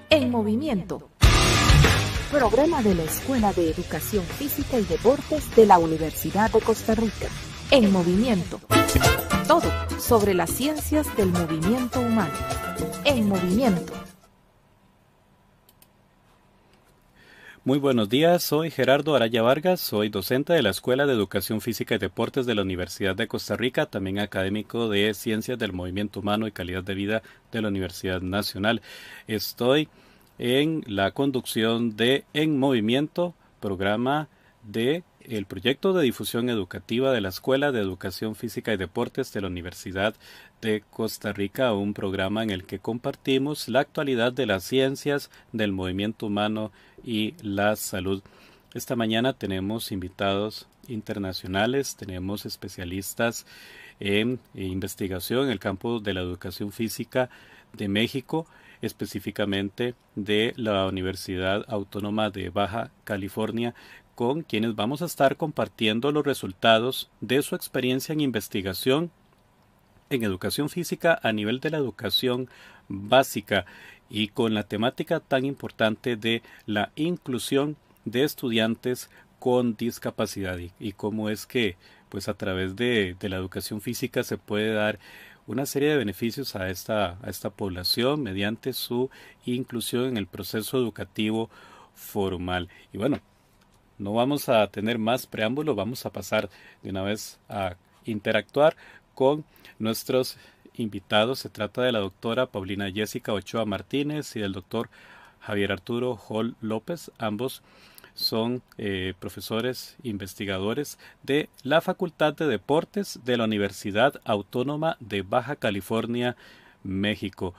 En movimiento. Programa de la Escuela de Educación Física y Deportes de la Universidad de Costa Rica. En movimiento. Todo sobre las ciencias del movimiento humano. En movimiento. Muy buenos días, soy Gerardo Araya Vargas, soy docente de la Escuela de Educación Física y Deportes de la Universidad de Costa Rica, también académico de Ciencias del Movimiento Humano y Calidad de Vida de la Universidad Nacional. Estoy en la conducción de En Movimiento, programa de el proyecto de difusión educativa de la Escuela de Educación Física y Deportes de la Universidad de Costa Rica, un programa en el que compartimos la actualidad de las ciencias, del movimiento humano y la salud. Esta mañana tenemos invitados internacionales, tenemos especialistas en investigación en el campo de la educación física de México, específicamente de la Universidad Autónoma de Baja California, con quienes vamos a estar compartiendo los resultados de su experiencia en investigación en educación física a nivel de la educación básica y con la temática tan importante de la inclusión de estudiantes con discapacidad y cómo es que pues a través de la educación física se puede dar una serie de beneficios a esta población mediante su inclusión en el proceso educativo formal. Y bueno, no vamos a tener más preámbulo, vamos a pasar de una vez a interactuar con nuestros invitados. Se trata de la doctora Paulina Jessica Ochoa Martínez y del doctor Javier Arturo Hall López. Ambos son profesores investigadores de la Facultad de Deportes de la Universidad Autónoma de Baja California, México.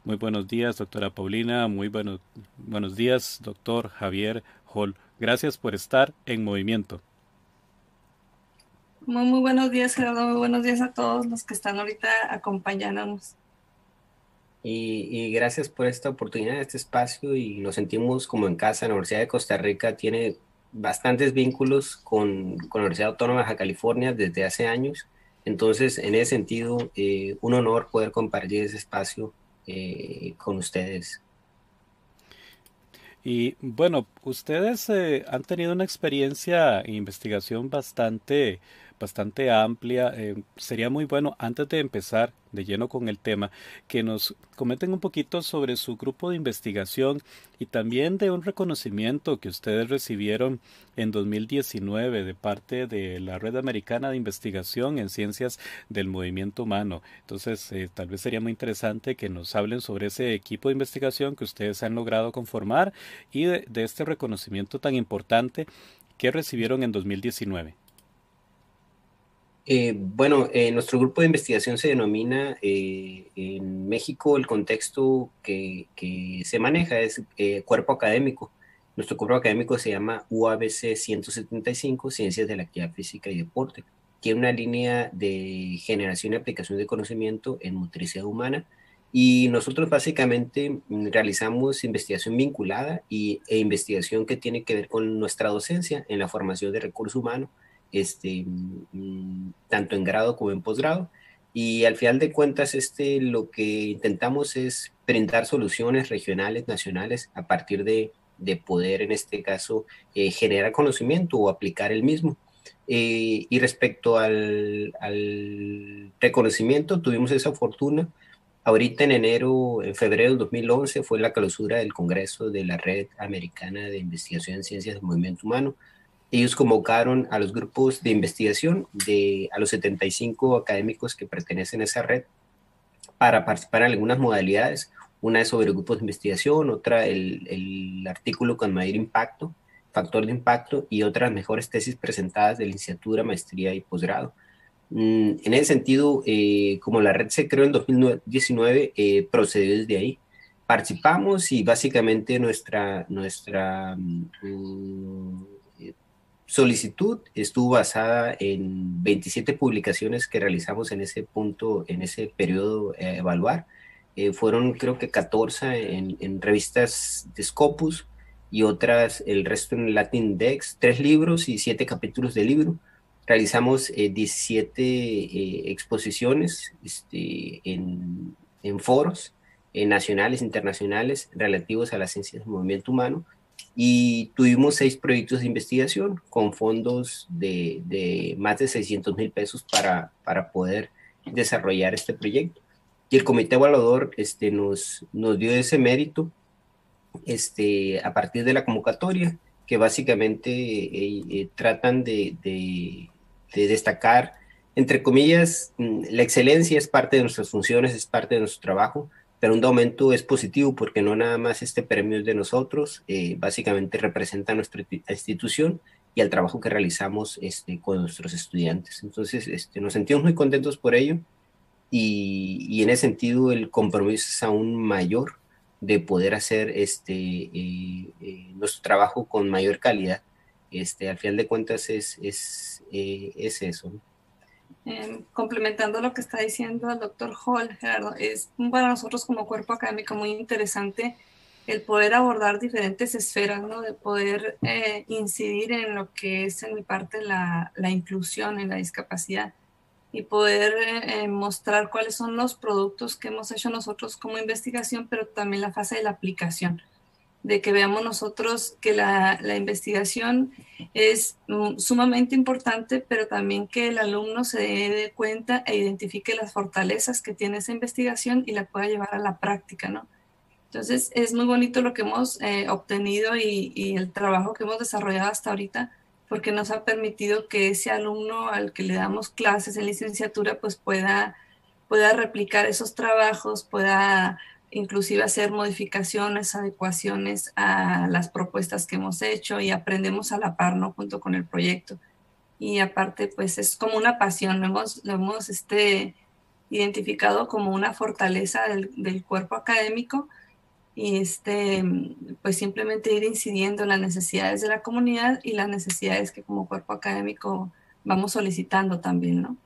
Muy buenos días, doctora Paulina. Muy buenos días, doctor Javier Hall. Gracias por estar en movimiento. Muy buenos días, Gerardo. Muy buenos días a todos los que están ahorita acompañándonos. Y gracias por esta oportunidad, este espacio, y nos sentimos como en casa. La Universidad de Costa Rica tiene bastantes vínculos con la Universidad Autónoma de Baja California desde hace años. Entonces, en ese sentido, un honor poder compartir ese espacio con ustedes. Y bueno, ustedes han tenido una experiencia en investigación bastante amplia. Sería muy bueno, antes de empezar de lleno con el tema, que nos comenten un poquito sobre su grupo de investigación y también de un reconocimiento que ustedes recibieron en 2019 de parte de la Red Americana de Investigación en Ciencias del Movimiento Humano. Entonces, tal vez sería muy interesante que nos hablen sobre ese equipo de investigación que ustedes han logrado conformar y de este reconocimiento tan importante que recibieron en 2019. Nuestro grupo de investigación se denomina, en México el contexto que se maneja es cuerpo académico. Nuestro cuerpo académico se llama UABC 175, Ciencias de la Actividad Física y Deporte. Tiene una línea de generación y aplicación de conocimiento en motricidad humana, y nosotros básicamente realizamos investigación vinculada e investigación que tiene que ver con nuestra docencia en la formación de recursos humanos, tanto en grado como en posgrado. Y al final de cuentas, lo que intentamos es brindar soluciones regionales, nacionales, a partir de poder, en este caso, generar conocimiento o aplicar el mismo. Y respecto al reconocimiento, tuvimos esa fortuna. Ahorita en febrero del 2011, fue la clausura del Congreso de la Red Americana de Investigación en Ciencias del Movimiento Humano. Ellos convocaron a los grupos de investigación, a los 75 académicos que pertenecen a esa red, para participar en algunas modalidades. Una es sobre grupos de investigación, otra el artículo con mayor impacto, factor de impacto, y otras mejores tesis presentadas de licenciatura, maestría y posgrado. En ese sentido, como la red se creó en 2019, procedió desde ahí. Participamos, y básicamente nuestra solicitud estuvo basada en 27 publicaciones que realizamos en ese punto, en ese periodo a evaluar. Fueron, creo que 14 en revistas de Scopus, y otras, el resto en Latin Dex, 3 libros y 7 capítulos de libro. Realizamos 17 exposiciones en foros, nacionales, internacionales, relativos a las ciencias del movimiento humano, y tuvimos 6 proyectos de investigación con fondos de más de 600,000 pesos para poder desarrollar este proyecto. Y el comité evaluador nos dio ese mérito a partir de la convocatoria, que básicamente tratan de destacar, entre comillas, la excelencia es parte de nuestras funciones, es parte de nuestro trabajo, pero un aumento es positivo porque no nada más este premio es de nosotros, básicamente representa a nuestra institución y al trabajo que realizamos con nuestros estudiantes. Entonces, nos sentimos muy contentos por ello y en ese sentido el compromiso es aún mayor de poder hacer nuestro trabajo con mayor calidad. Al final de cuentas es eso, ¿no? Complementando lo que está diciendo el doctor Hall, Gerardo, es para nosotros como cuerpo académico muy interesante el poder abordar diferentes esferas, ¿no? De poder incidir en lo que es en mi parte la inclusión en la discapacidad y poder mostrar cuáles son los productos que hemos hecho nosotros como investigación, pero también la fase de la aplicación, de que veamos nosotros que la investigación es sumamente importante, pero también que el alumno se dé cuenta e identifique las fortalezas que tiene esa investigación y la pueda llevar a la práctica, ¿no? Entonces, es muy bonito lo que hemos obtenido y el trabajo que hemos desarrollado hasta ahorita, porque nos ha permitido que ese alumno al que le damos clases en licenciatura, pues pueda replicar esos trabajos, pueda inclusive hacer modificaciones, adecuaciones a las propuestas que hemos hecho y aprendemos a la par, ¿no? Junto con el proyecto. Y aparte, pues es como una pasión, lo hemos identificado como una fortaleza del cuerpo académico y pues simplemente ir incidiendo en las necesidades de la comunidad y las necesidades que como cuerpo académico vamos solicitando también, ¿no?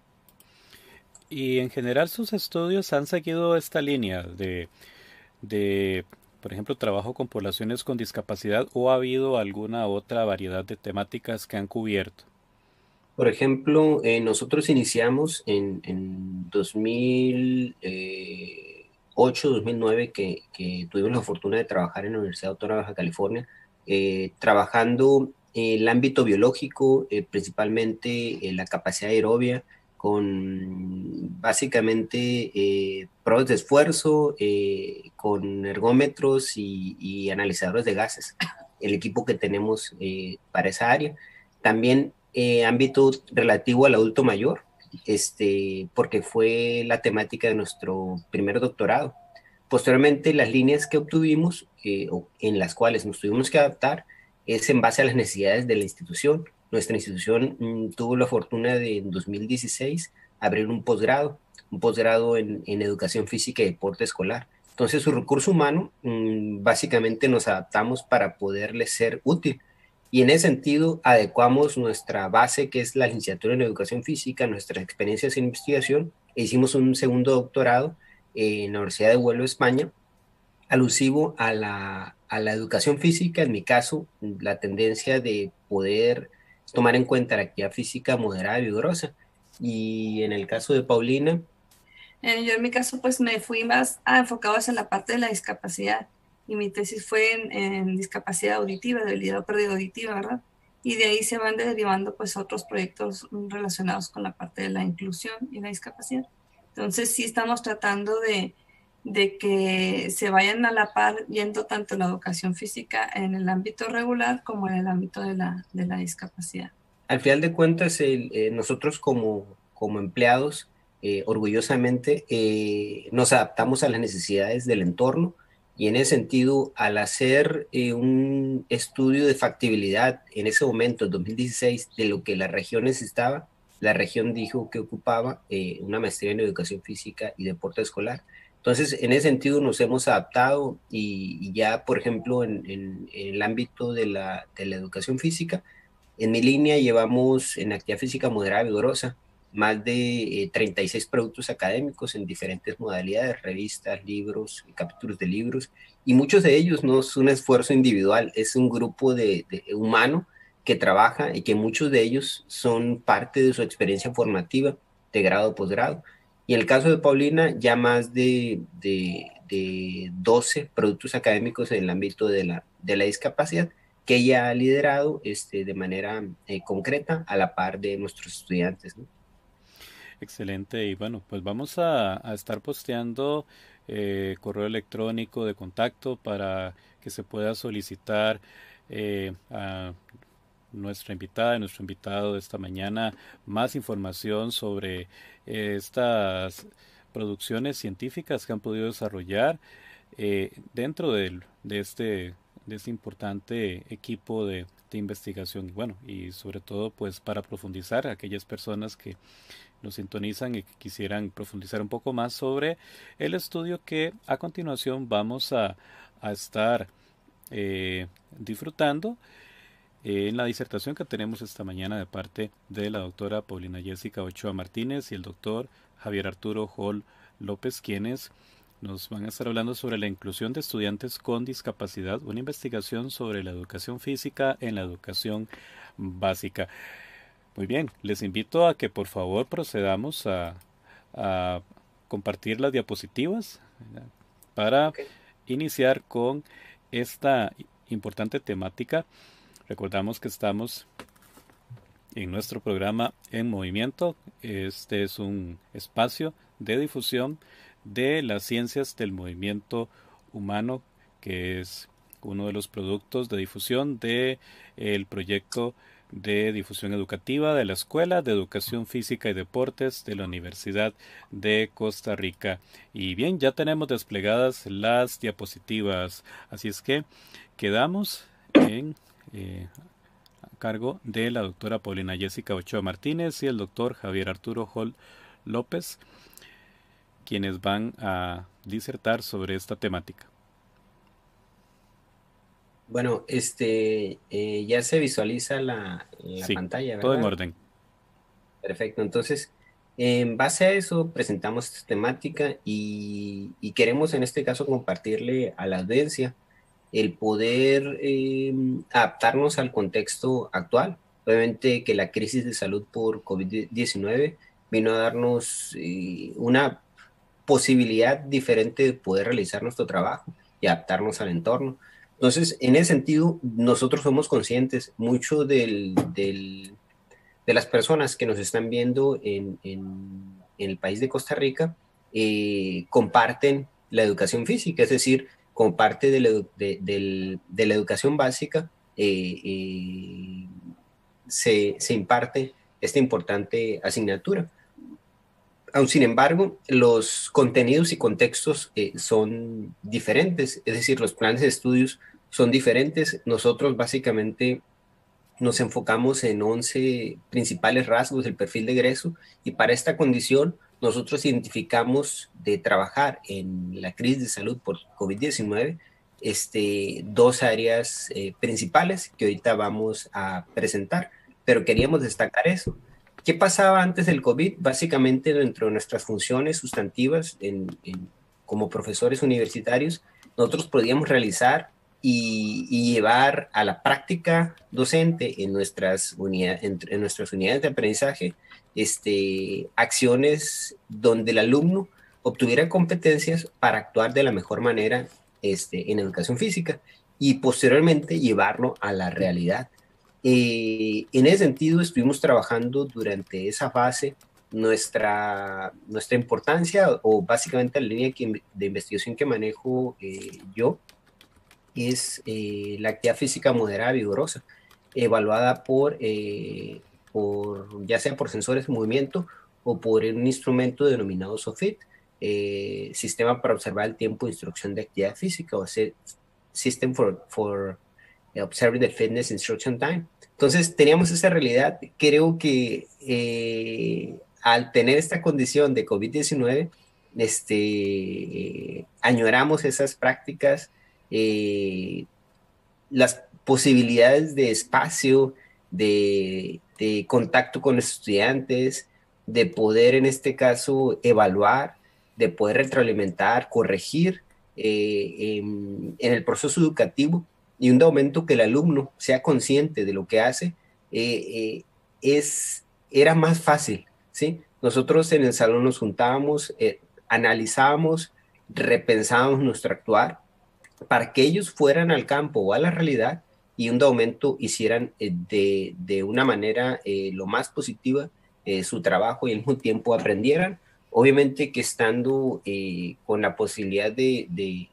Y en general sus estudios han seguido esta línea por ejemplo, trabajo con poblaciones con discapacidad, o ha habido alguna otra variedad de temáticas que han cubierto. Por ejemplo, nosotros iniciamos en 2008, 2009, que tuvimos la fortuna de trabajar en la Universidad Autónoma de Baja California, trabajando en el ámbito biológico, principalmente en la capacidad aerobia, con básicamente pruebas de esfuerzo, con ergómetros y analizadores de gases, el equipo que tenemos para esa área. También ámbito relativo al adulto mayor, porque fue la temática de nuestro primer doctorado. Posteriormente, las líneas que obtuvimos, en las cuales nos tuvimos que adaptar, es en base a las necesidades de la institución. Nuestra institución tuvo la fortuna de en 2016 abrir un posgrado en educación física y deporte escolar. Entonces, su recurso humano, básicamente nos adaptamos para poderle ser útil. Y en ese sentido, adecuamos nuestra base, que es la licenciatura en educación física, nuestras experiencias en investigación, e hicimos un segundo doctorado en la Universidad de Huelva, España, alusivo a la educación física, en mi caso, la tendencia de poder tomar en cuenta la actividad física moderada y vigorosa. Y en el caso de Paulina, yo en mi caso pues me fui más enfocado en la parte de la discapacidad y mi tesis fue en discapacidad auditiva, debilidad o pérdida auditiva, ¿verdad? Y de ahí se van derivando pues otros proyectos relacionados con la parte de la inclusión y la discapacidad. Entonces sí estamos tratando de que se vayan a la par yendo tanto la educación física en el ámbito regular como en el ámbito de la discapacidad. Al final de cuentas, nosotros como empleados, orgullosamente, nos adaptamos a las necesidades del entorno, y en ese sentido, al hacer un estudio de factibilidad en ese momento, en 2016, de lo que la región necesitaba, la región dijo que ocupaba una maestría en educación física y deporte escolar. Entonces, en ese sentido nos hemos adaptado y ya, por ejemplo, en el ámbito de la educación física, en mi línea llevamos en actividad física moderada y vigorosa más de 36 productos académicos en diferentes modalidades, revistas, libros, capítulos de libros, y muchos de ellos no es un esfuerzo individual, es un grupo de humano que trabaja y que muchos de ellos son parte de su experiencia formativa de grado o posgrado. Y en el caso de Paulina, ya más de de 12 productos académicos en el ámbito de la discapacidad que ella ha liderado de manera concreta a la par de nuestros estudiantes, ¿no? Excelente, y bueno, pues vamos a estar posteando correo electrónico de contacto para que se pueda solicitar a nuestra invitada y nuestro invitado de esta mañana más información sobre estas producciones científicas que han podido desarrollar dentro de este importante equipo de investigación. Bueno, y sobre todo pues para profundizar a aquellas personas que nos sintonizan y que quisieran profundizar un poco más sobre el estudio que a continuación vamos a estar disfrutando en la disertación que tenemos esta mañana de parte de la doctora Paulina Jessica Ochoa Martínez y el doctor Javier Arturo Hall López, quienes nos van a estar hablando sobre la inclusión de estudiantes con discapacidad, una investigación sobre la educación física en la educación básica. Muy bien, les invito a que por favor procedamos a compartir las diapositivas, ¿verdad?, para iniciar con esta importante temática. Recordamos que estamos en nuestro programa En Movimiento. Este es un espacio de difusión de las ciencias del movimiento humano, que es uno de los productos de difusión del proyecto de difusión educativa de la Escuela de Educación Física y Deportes de la Universidad de Costa Rica. Y bien, ya tenemos desplegadas las diapositivas, así es que quedamos a cargo de la doctora Paulina Jessica Ochoa Martínez y el doctor Javier Arturo Hall López, quienes van a disertar sobre esta temática. Bueno, ya se visualiza la sí, pantalla, ¿verdad? Todo en orden. Perfecto, entonces, en base a eso presentamos esta temática y queremos en este caso compartirle a la audiencia el poder adaptarnos al contexto actual. Obviamente que la crisis de salud por COVID-19 vino a darnos una posibilidad diferente de poder realizar nuestro trabajo y adaptarnos al entorno. Entonces, en ese sentido, nosotros somos conscientes mucho de las personas que nos están viendo en el país de Costa Rica, comparten la educación física, es decir, como parte de la educación básica, se imparte esta importante asignatura. Aún sin embargo, los contenidos y contextos son diferentes, es decir, los planes de estudios son diferentes. Nosotros básicamente nos enfocamos en 11 principales rasgos del perfil de egreso y para esta condición nosotros identificamos de trabajar en la crisis de salud por COVID-19 dos áreas principales que ahorita vamos a presentar, pero queríamos destacar eso. ¿Qué pasaba antes del COVID? Básicamente, dentro de nuestras funciones sustantivas como profesores universitarios, nosotros podíamos realizar y llevar a la práctica docente en nuestras unidades de aprendizaje acciones donde el alumno obtuviera competencias para actuar de la mejor manera en educación física y posteriormente llevarlo a la realidad. En ese sentido, estuvimos trabajando durante esa fase nuestra importancia, o básicamente la línea de investigación que manejo yo, es la actividad física moderada vigorosa, evaluada ya sea por sensores de movimiento o por un instrumento denominado SOFIT, Sistema para Observar el Tiempo de Instrucción de Actividad Física, o System for Observing the Fitness Instruction Time. Entonces teníamos esa realidad. Creo que al tener esta condición de COVID-19, añoramos esas prácticas, las posibilidades de espacio, de contacto con los estudiantes, de poder en este caso evaluar, de poder retroalimentar, corregir en el proceso educativo, y un momento que el alumno sea consciente de lo que hace, era más fácil, ¿sí? Nosotros en el salón nos juntábamos, analizábamos repensábamos nuestro actuar para que ellos fueran al campo o a la realidad y un momento hicieran de una manera lo más positiva su trabajo y al mismo tiempo aprendieran, obviamente que estando con la posibilidad de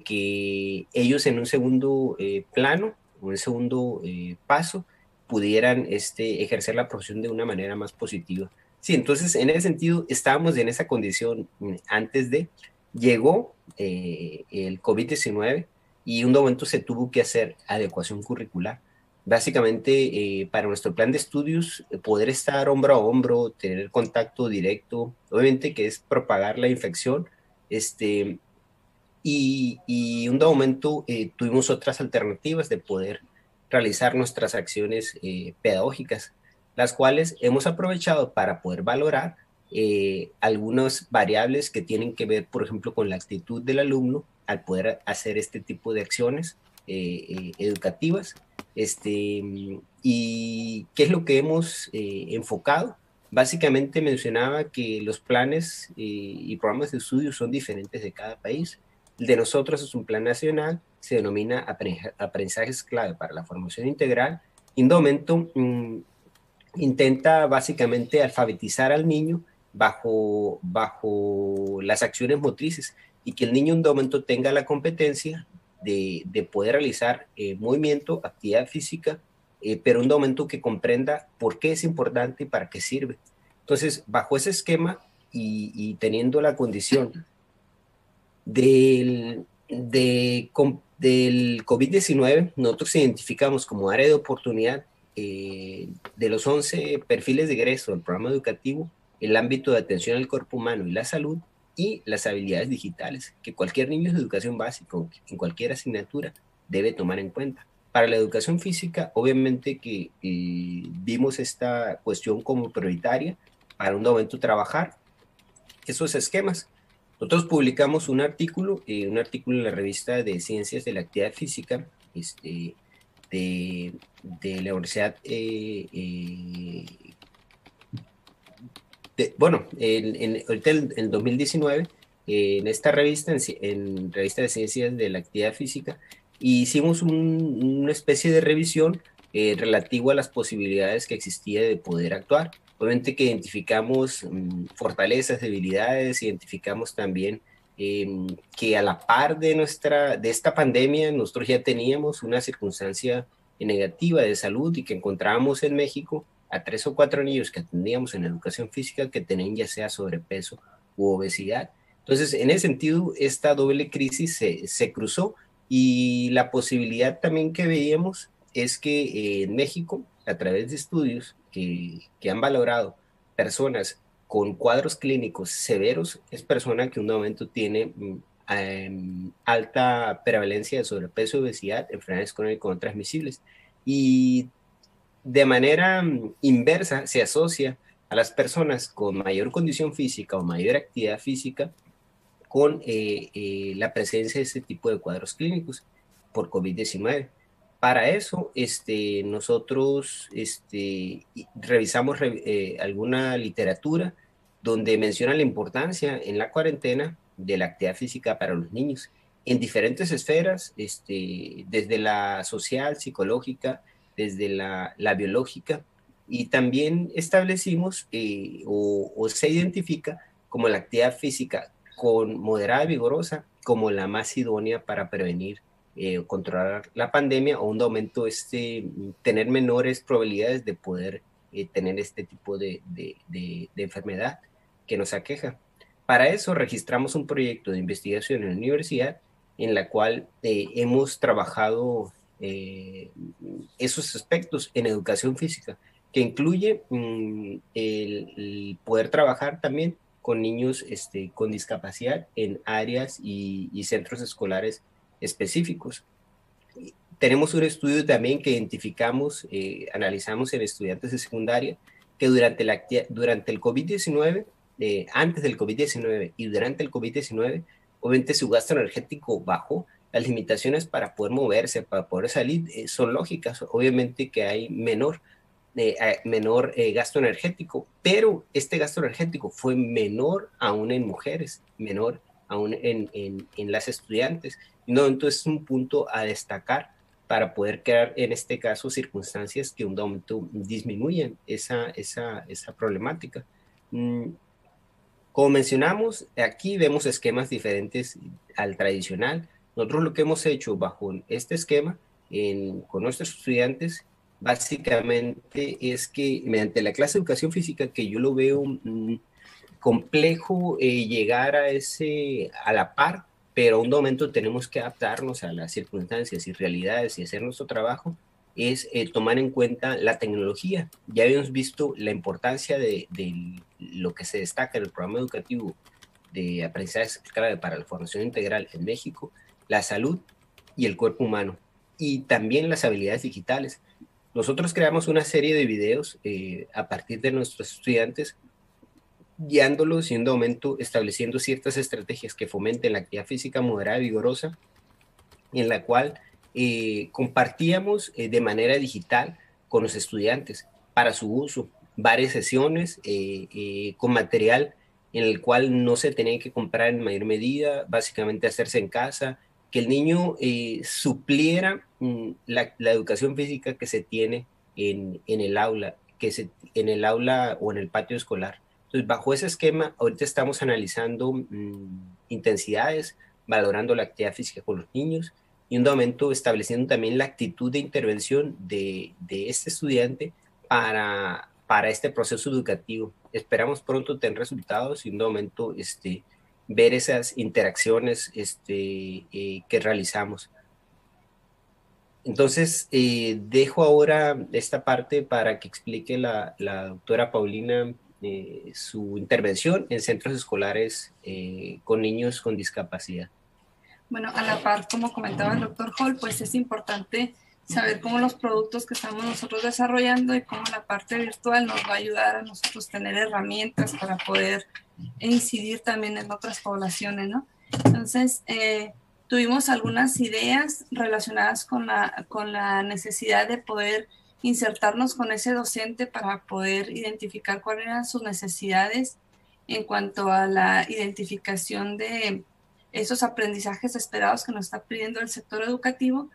que ellos en un segundo plano, o un segundo paso, pudieran ejercer la profesión de una manera más positiva. Sí, entonces en ese sentido estábamos en esa condición antes de, llegó el COVID-19 y un momento se tuvo que hacer adecuación curricular. Básicamente, para nuestro plan de estudios, poder estar hombro a hombro, tener contacto directo, obviamente que es propagar la infección, y un momento tuvimos otras alternativas de poder realizar nuestras acciones pedagógicas, las cuales hemos aprovechado para poder valorar algunas variables que tienen que ver, por ejemplo, con la actitud del alumno al poder hacer este tipo de acciones educativas. ¿Y qué es lo que hemos enfocado? Básicamente mencionaba que los planes y programas de estudio son diferentes de cada país. El de nosotros es un plan nacional, se denomina aprendizajes clave para la formación integral. Indomento intenta básicamente alfabetizar al niño bajo las acciones motrices y que el niño en un momento tenga la competencia de poder realizar movimiento, actividad física, pero un momento que comprenda por qué es importante y para qué sirve. Entonces, bajo ese esquema y teniendo la condición del COVID-19, nosotros identificamos como área de oportunidad de los 11 perfiles de egreso del programa educativo, el ámbito de atención al cuerpo humano y la salud y las habilidades digitales, que cualquier niño de educación básica en cualquier asignatura debe tomar en cuenta. Para la educación física, obviamente que vimos esta cuestión como prioritaria para un momento trabajar esos esquemas. Nosotros publicamos un artículo en la revista de Ciencias de la Actividad Física de la Universidad, ahorita en 2019, en esta revista, en revista de Ciencias de la Actividad Física, hicimos una especie de revisión relativo a las posibilidades que existía de poder actuar. Obviamente que identificamos fortalezas, debilidades, identificamos también que a la par de esta pandemia nosotros ya teníamos una circunstancia negativa de salud y que encontrábamos en México a 3 o 4 niños que atendíamos en educación física que tenían ya sea sobrepeso u obesidad. Entonces, en ese sentido, esta doble crisis se cruzó y la posibilidad también que veíamos es que en México, a través de estudios que han valorado personas con cuadros clínicos severos, es persona que en un momento tiene alta prevalencia de sobrepeso, obesidad, enfermedades crónicas no transmisibles. Y de manera inversa se asocia a las personas con mayor condición física o mayor actividad física con la presencia de este tipo de cuadros clínicos por COVID-19. Para eso, nosotros revisamos alguna literatura donde menciona la importancia en la cuarentena de la actividad física para los niños en diferentes esferas, desde la social, psicológica, desde la biológica, y también establecimos o se identifica como la actividad física con moderada y vigorosa como la más idónea para prevenir controlar la pandemia o un aumento tener menores probabilidades de poder tener este tipo de enfermedad que nos aqueja. Para eso registramos un proyecto de investigación en la universidad en la cual hemos trabajado esos aspectos en educación física, que incluye el poder trabajar también con niños con discapacidad en áreas y centros escolares específicos. Tenemos un estudio también que identificamos, analizamos en estudiantes de secundaria, que durante el COVID-19, antes del COVID-19 y durante el COVID-19, obviamente su gasto energético bajó. Las limitaciones para poder moverse, para poder salir, son lógicas. Obviamente que hay menor menor gasto energético, pero este gasto energético fue menor aún en mujeres, menor aún en las estudiantes. No, entonces es un punto a destacar para poder crear, en este caso, circunstancias que un momento disminuyan esa problemática. Como mencionamos, aquí vemos esquemas diferentes al tradicional. Nosotros lo que hemos hecho bajo este esquema con nuestros estudiantes básicamente es que mediante la clase de educación física, que yo lo veo complejo llegar a la par, pero a un momento tenemos que adaptarnos a las circunstancias y realidades y hacer nuestro trabajo, es tomar en cuenta la tecnología. Ya habíamos visto la importancia de lo que se destaca en el programa educativo de aprendizaje clave para la formación integral en México, la salud y el cuerpo humano, y también las habilidades digitales. Nosotros creamos una serie de videos a partir de nuestros estudiantes, guiándolos y en un momento estableciendo ciertas estrategias que fomenten la actividad física moderada y vigorosa, en la cual compartíamos de manera digital con los estudiantes para su uso varias sesiones con material en el cual no se tenía que comprar en mayor medida, básicamente hacerse en casa, que el niño supliera la educación física que se tiene en el aula, en el aula o en el patio escolar. Entonces, bajo ese esquema, ahorita estamos analizando intensidades, valorando la actividad física con los niños y un momento estableciendo también la actitud de intervención de este estudiante para este proceso educativo. Esperamos pronto tener resultados y en un momento ver esas interacciones que realizamos. Entonces, dejo ahora esta parte para que explique la doctora Paulina su intervención en centros escolares con niños con discapacidad. Bueno, a la par, como comentaba el doctor Hall, pues es importante saber cómo los productos que estamos nosotros desarrollando y cómo la parte virtual nos va a ayudar a nosotros tener herramientas para poder incidir también en otras poblaciones, ¿no? Entonces, tuvimos algunas ideas relacionadas con la necesidad de poder insertarnos con ese docente para poder identificar cuáles eran sus necesidades en cuanto a la identificación de esos aprendizajes esperados que nos está pidiendo el sector educativo,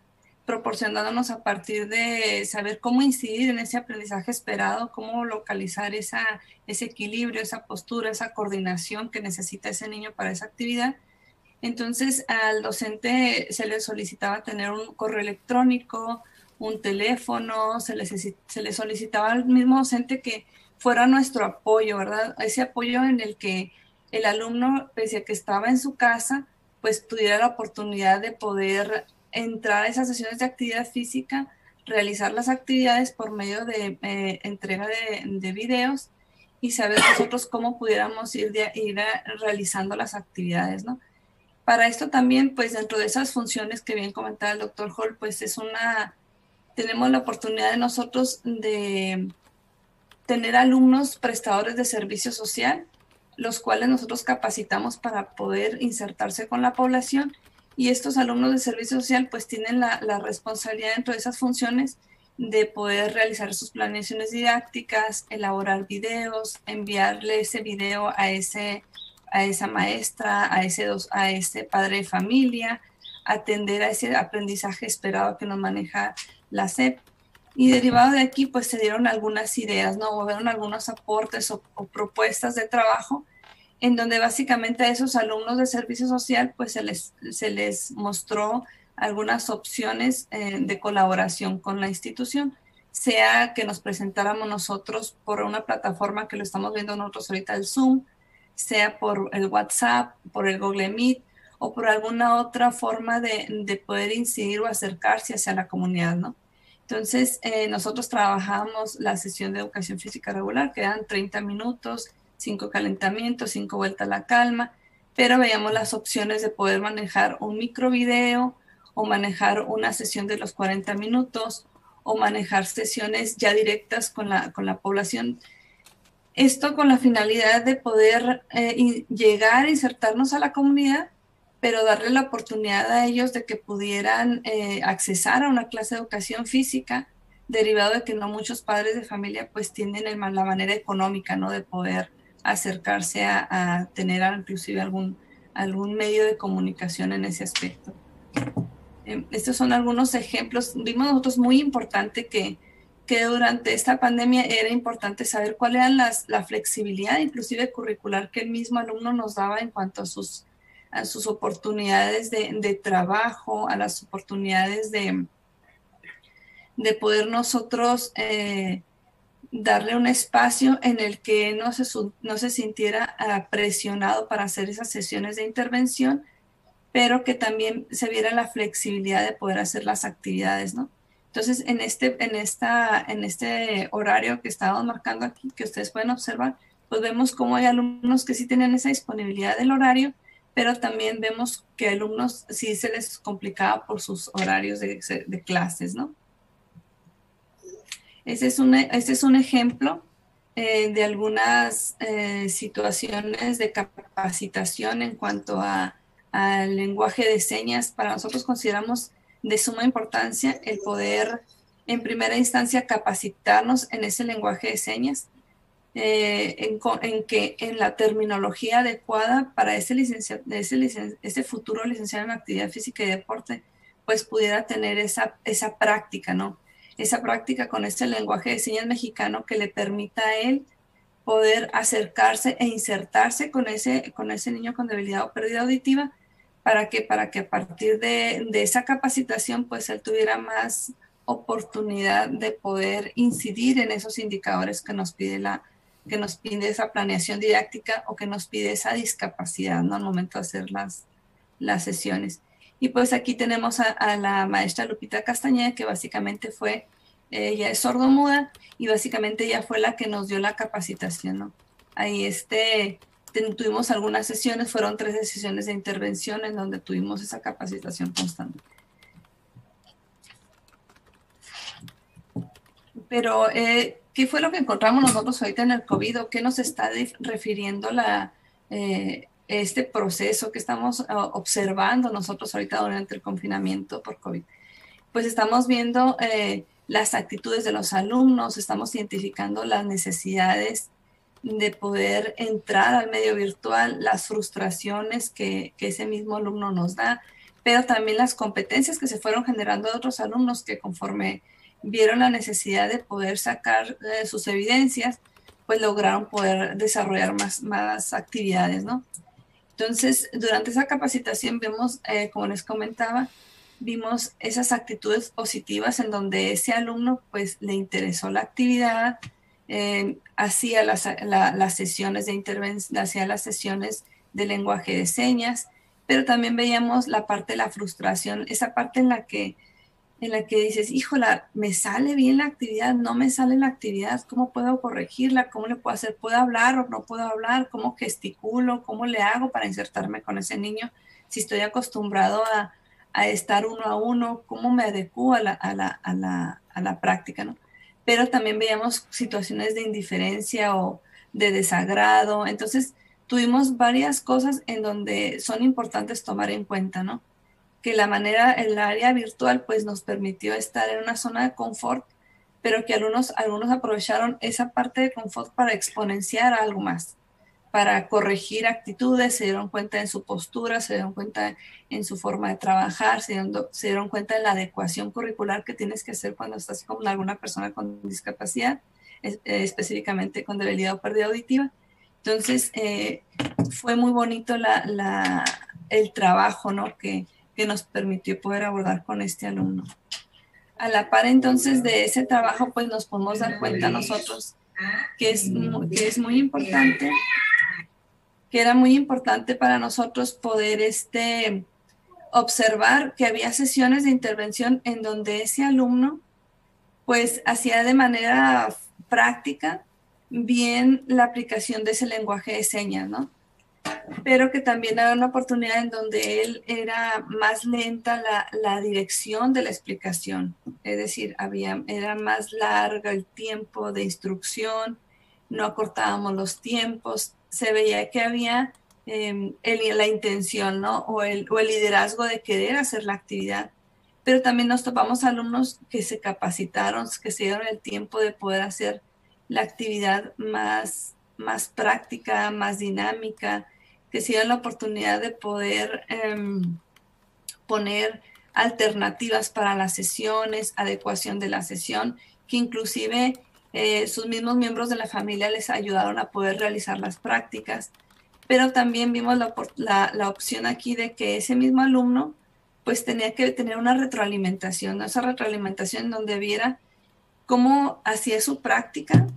proporcionándonos a partir de saber cómo incidir en ese aprendizaje esperado, cómo localizar ese equilibrio, esa postura, esa coordinación que necesita ese niño para esa actividad. Entonces, al docente se le solicitaba tener un correo electrónico, un teléfono, se le solicitaba al mismo docente que fuera nuestro apoyo, ¿verdad? Ese apoyo en el que el alumno, pese a que estaba en su casa, pues tuviera la oportunidad de poder entrar a esas sesiones de actividad física, realizar las actividades por medio de entrega de videos y saber nosotros cómo pudiéramos ir realizando las actividades, ¿no? Para esto también, pues dentro de esas funciones que bien comentaba el doctor Hall, pues tenemos la oportunidad de nosotros de tener alumnos prestadores de servicio social, los cuales nosotros capacitamos para poder insertarse con la población, y estos alumnos de servicio social pues tienen la responsabilidad dentro de esas funciones de poder realizar sus planeaciones didácticas, elaborar videos, enviarle ese video a esa maestra, a ese padre de familia, atender a ese aprendizaje esperado que nos maneja la SEP. Y derivado de aquí, pues se dieron algunas ideas, ¿no? Hubieron algunos aportes o propuestas de trabajo en donde básicamente a esos alumnos de servicio social, pues se les mostró algunas opciones de colaboración con la institución, sea que nos presentáramos nosotros por una plataforma que lo estamos viendo nosotros ahorita, el Zoom, sea por el WhatsApp, por el Google Meet o por alguna otra forma de poder incidir o acercarse hacia la comunidad, ¿no? Entonces, nosotros trabajamos la sesión de educación física regular, que eran 30 minutos, 5 calentamientos, 5 vueltas a la calma, pero veíamos las opciones de poder manejar un microvideo o manejar una sesión de los 40 minutos o manejar sesiones ya directas con la población. Esto con la finalidad de poder llegar a insertarnos a la comunidad, pero darle la oportunidad a ellos de que pudieran accesar a una clase de educación física derivado de que no muchos padres de familia pues tienen la manera económica, ¿no? De poder acercarse a tener inclusive algún medio de comunicación en ese aspecto. Estos son algunos ejemplos. Vimos nosotros muy importante que durante esta pandemia era importante saber cuál era la flexibilidad, inclusive curricular, que el mismo alumno nos daba en cuanto a sus oportunidades de trabajo, a las oportunidades de poder nosotros darle un espacio en el que no se sintiera presionado para hacer esas sesiones de intervención, pero que también se viera la flexibilidad de poder hacer las actividades, ¿no? Entonces, en este horario que estábamos marcando aquí, que ustedes pueden observar, pues vemos cómo hay alumnos que sí tienen esa disponibilidad del horario, pero también vemos que alumnos sí se les complicaba por sus horarios de clases, ¿no? Este es un ejemplo de algunas situaciones de capacitación en cuanto al lenguaje de señas. Para nosotros consideramos de suma importancia el poder, en primera instancia, capacitarnos en ese lenguaje de señas, en la terminología adecuada para ese futuro licenciado en actividad física y deporte, pues pudiera tener esa práctica, ¿no? Esa práctica con ese lenguaje de señas mexicano que le permita a él poder acercarse e insertarse con ese niño con debilidad o pérdida auditiva, para que a partir de esa capacitación pues él tuviera más oportunidad de poder incidir en esos indicadores que nos pide esa planeación didáctica, o que nos pide esa discapacidad, ¿no? Al momento de hacer las sesiones. Y pues aquí tenemos a la maestra Lupita Castañeda, que básicamente ella es sordomuda, y básicamente ella fue la que nos dio la capacitación, ¿no? Ahí tuvimos algunas sesiones, fueron 13 sesiones de intervención en donde tuvimos esa capacitación constante. Pero, ¿qué fue lo que encontramos nosotros ahorita en el COVID? ¿O qué nos está refiriendo este proceso que estamos observando nosotros ahorita durante el confinamiento por COVID? Pues estamos viendo las actitudes de los alumnos, estamos identificando las necesidades de poder entrar al medio virtual, las frustraciones que ese mismo alumno nos da, pero también las competencias que se fueron generando de otros alumnos que, conforme vieron la necesidad de poder sacar sus evidencias, pues lograron poder desarrollar más actividades, ¿no? Entonces, durante esa capacitación vemos, como les comentaba, vimos esas actitudes positivas en donde ese alumno pues le interesó la actividad, hacía las sesiones de intervención, hacía las sesiones de lenguaje de señas, pero también veíamos la parte de la frustración, esa parte en la que dices, híjola, me sale bien la actividad, no me sale la actividad, ¿cómo puedo corregirla? ¿Cómo le puedo hacer? ¿Puedo hablar o no puedo hablar? ¿Cómo gesticulo? ¿Cómo le hago para insertarme con ese niño? Si estoy acostumbrado a estar uno a uno, ¿cómo me adecuo a la práctica, ¿no? Pero también veíamos situaciones de indiferencia o de desagrado. Entonces, tuvimos varias cosas en donde son importantes tomar en cuenta, ¿no? Que el área virtual pues nos permitió estar en una zona de confort, pero que algunos aprovecharon esa parte de confort para exponenciar algo más, para corregir actitudes, se dieron cuenta en su postura, se dieron cuenta en su forma de trabajar, se dieron cuenta en la adecuación curricular que tienes que hacer cuando estás con alguna persona con discapacidad, específicamente con debilidad o pérdida auditiva. Entonces, fue muy bonito el trabajo, ¿no? que nos permitió poder abordar con este alumno. A la par entonces de ese trabajo, pues nos podemos dar cuenta nosotros que es muy importante, que era muy importante para nosotros poder observar que había sesiones de intervención en donde ese alumno pues hacía de manera práctica bien la aplicación de ese lenguaje de señas, ¿no? Pero que también había una oportunidad en donde él era más lenta la dirección de la explicación, es decir, era más larga el tiempo de instrucción, no acortábamos los tiempos, se veía que había la intención, ¿no? o el liderazgo de querer hacer la actividad, pero también nos topamos alumnos que se capacitaron, que se dieron el tiempo de poder hacer la actividad más práctica, más dinámica, que se dieron la oportunidad de poder poner alternativas para las sesiones, adecuación de la sesión, que inclusive sus mismos miembros de la familia les ayudaron a poder realizar las prácticas. Pero también vimos la opción aquí de que ese mismo alumno pues tenía que tener una retroalimentación, ¿no? Esa retroalimentación donde viera cómo hacía su práctica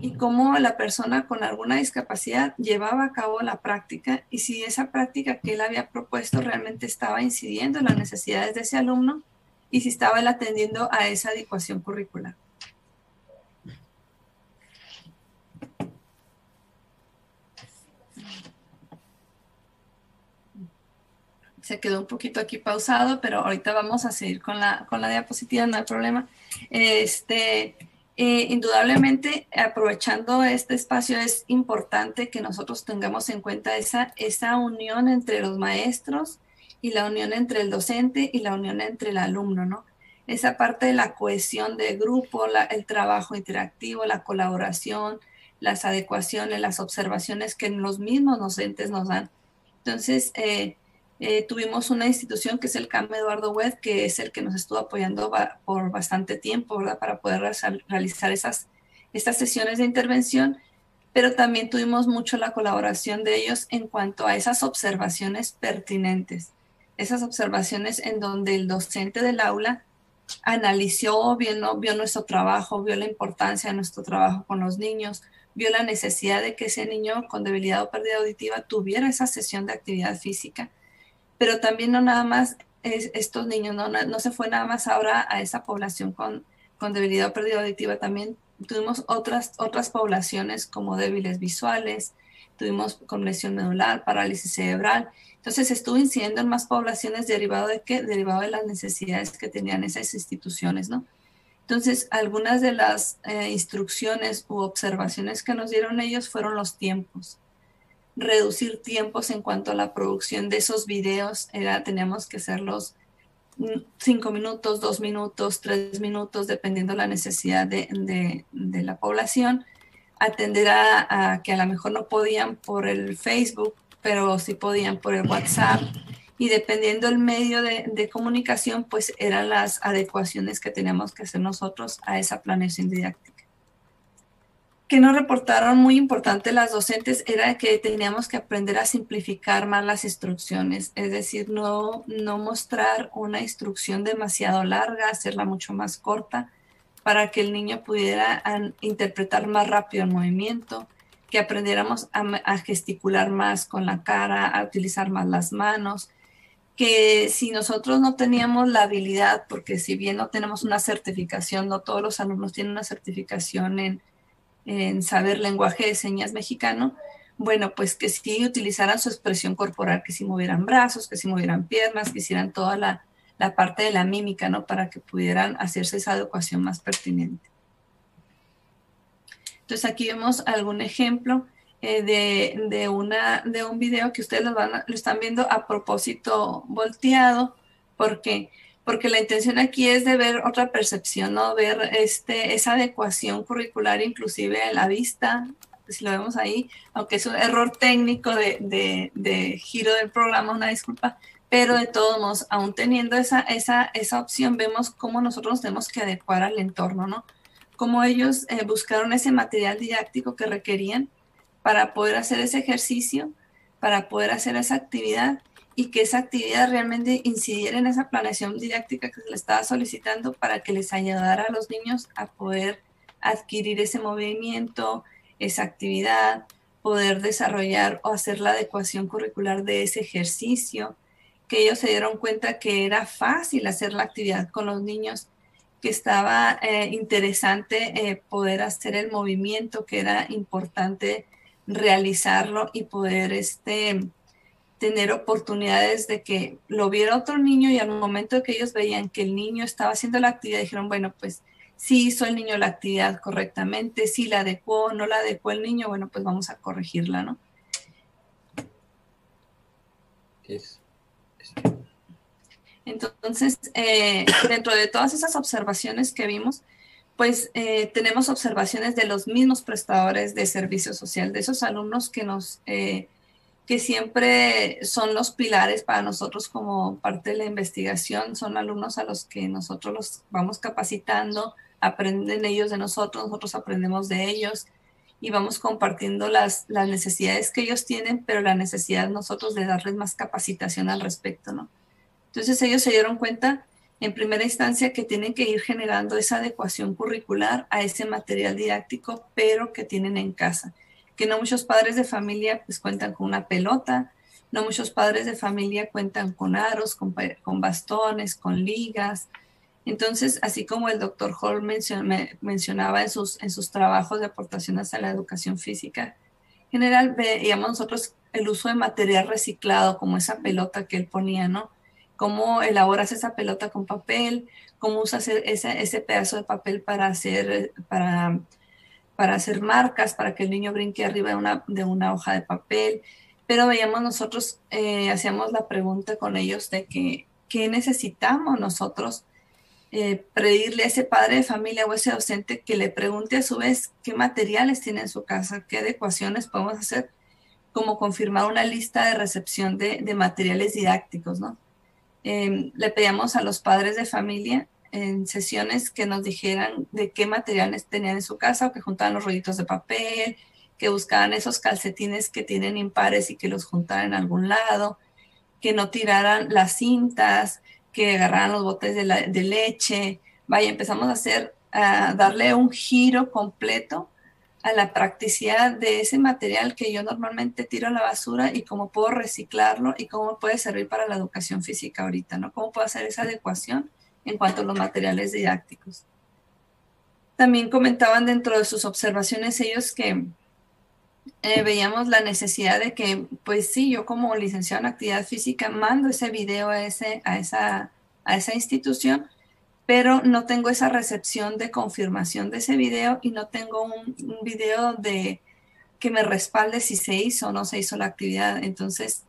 y cómo la persona con alguna discapacidad llevaba a cabo la práctica y si esa práctica que él había propuesto realmente estaba incidiendo en las necesidades de ese alumno y si estaba él atendiendo a esa adecuación curricular. Se quedó un poquito aquí pausado, pero ahorita vamos a seguir con la diapositiva, no hay problema. Indudablemente, aprovechando este espacio, es importante que nosotros tengamos en cuenta esa unión entre los maestros y la unión entre el docente y la unión entre el alumno, ¿no? Esa parte de la cohesión de grupo, el trabajo interactivo, la colaboración, las adecuaciones, las observaciones que los mismos docentes nos dan. Entonces, tuvimos una institución que es el CAM Eduardo Webb, que es el que nos estuvo apoyando por bastante tiempo, ¿verdad? Para poder realizar estas sesiones de intervención, pero también tuvimos mucho la colaboración de ellos en cuanto a esas observaciones pertinentes, esas observaciones en donde el docente del aula analizó, vio nuestro trabajo, vio la importancia de nuestro trabajo con los niños, vio la necesidad de que ese niño con debilidad o pérdida auditiva tuviera esa sesión de actividad física. Pero también no nada más estos niños, no se fue nada más ahora a esa población con debilidad o pérdida auditiva, también tuvimos otras poblaciones como débiles visuales, tuvimos con lesión medular, parálisis cerebral. Entonces estuvo incidiendo en más poblaciones derivado de qué? Derivado de las necesidades que tenían esas instituciones, ¿no? Entonces, algunas de las instrucciones u observaciones que nos dieron ellos fueron los tiempos. Reducir tiempos en cuanto a la producción de esos videos, teníamos que hacerlos 5 minutos, 2 minutos, 3 minutos, dependiendo la necesidad de la población. Atender a que a lo mejor no podían por el Facebook, pero sí podían por el WhatsApp. Y dependiendo el medio de comunicación, pues eran las adecuaciones que teníamos que hacer nosotros a esa planeación didáctica. Que nos reportaron muy importante las docentes era que teníamos que aprender a simplificar más las instrucciones, es decir, no mostrar una instrucción demasiado larga, hacerla mucho más corta para que el niño pudiera interpretar más rápido el movimiento, que aprendiéramos a gesticular más con la cara, a utilizar más las manos, que si nosotros no teníamos la habilidad, porque si bien no tenemos una certificación, no todos los alumnos tienen una certificación en saber lenguaje de señas mexicano, bueno, pues que sí utilizaran su expresión corporal, que sí movieran brazos, que sí movieran piernas, que hicieran toda la parte de la mímica, ¿no? Para que pudieran hacerse esa adecuación más pertinente. Entonces aquí vemos algún ejemplo de un video que ustedes lo están viendo a propósito volteado, porque la intención aquí es de ver otra percepción, ¿no? Ver esa adecuación curricular inclusive en la vista, si lo vemos ahí, aunque es un error técnico de giro del programa, una disculpa, pero de todos modos, aún teniendo esa opción, vemos cómo nosotros nos tenemos que adecuar al entorno, ¿no? Cómo ellos buscaron ese material didáctico que requerían para poder hacer ese ejercicio, para poder hacer esa actividad, y que esa actividad realmente incidiera en esa planeación didáctica que se le estaba solicitando para que les ayudara a los niños a poder adquirir ese movimiento, esa actividad, poder desarrollar o hacer la adecuación curricular de ese ejercicio, que ellos se dieron cuenta que era fácil hacer la actividad con los niños, que estaba interesante poder hacer el movimiento, que era importante realizarlo y poder tener oportunidades de que lo viera otro niño, y al momento que ellos veían que el niño estaba haciendo la actividad, dijeron, bueno, pues sí hizo el niño la actividad correctamente, sí la adecuó, no la adecuó el niño, bueno, pues vamos a corregirla, ¿no? Entonces, dentro de todas esas observaciones que vimos, pues tenemos observaciones de los mismos prestadores de servicio social, de esos alumnos que siempre son los pilares para nosotros como parte de la investigación, son alumnos a los que nosotros los vamos capacitando, aprenden ellos de nosotros, nosotros aprendemos de ellos y vamos compartiendo las necesidades que ellos tienen, pero la necesidad nosotros de darles más capacitación al respecto, ¿no? Entonces ellos se dieron cuenta en primera instancia que tienen que ir generando esa adecuación curricular a ese material didáctico, pero que tienen en casa. Que no muchos padres de familia pues cuentan con una pelota, no muchos padres de familia cuentan con aros, con bastones, con ligas. Entonces, así como el doctor Hall mencionaba en sus trabajos de aportaciones a la educación física, en general veíamos nosotros el uso de material reciclado, como esa pelota que él ponía, ¿no? Cómo elaboras esa pelota con papel, cómo usas ese pedazo de papel para hacer marcas, para que el niño brinque arriba de una hoja de papel. Pero veíamos nosotros, hacíamos la pregunta con ellos de que, ¿qué necesitamos nosotros? Pedirle a ese padre de familia o ese docente que le pregunte a su vez qué materiales tiene en su casa, qué adecuaciones podemos hacer, como confirmar una lista de recepción de materiales didácticos, ¿no? Le pedíamos a los padres de familia en sesiones que nos dijeran de qué materiales tenían en su casa, o que juntaban los rollitos de papel, que buscaban esos calcetines que tienen impares y que los juntaran en algún lado, que no tiraran las cintas, que agarraran los botes de leche. Vaya, empezamos a darle un giro completo a la practicidad de ese material que yo normalmente tiro a la basura y cómo puedo reciclarlo y cómo puede servir para la educación física ahorita, ¿no? Cómo puedo hacer esa adecuación en cuanto a los materiales didácticos. También comentaban dentro de sus observaciones ellos que veíamos la necesidad de que, pues sí, yo como licenciado en actividad física mando ese video a esa institución, pero no tengo esa recepción de confirmación de ese video y no tengo un video que me respalde si se hizo o no se hizo la actividad. Entonces,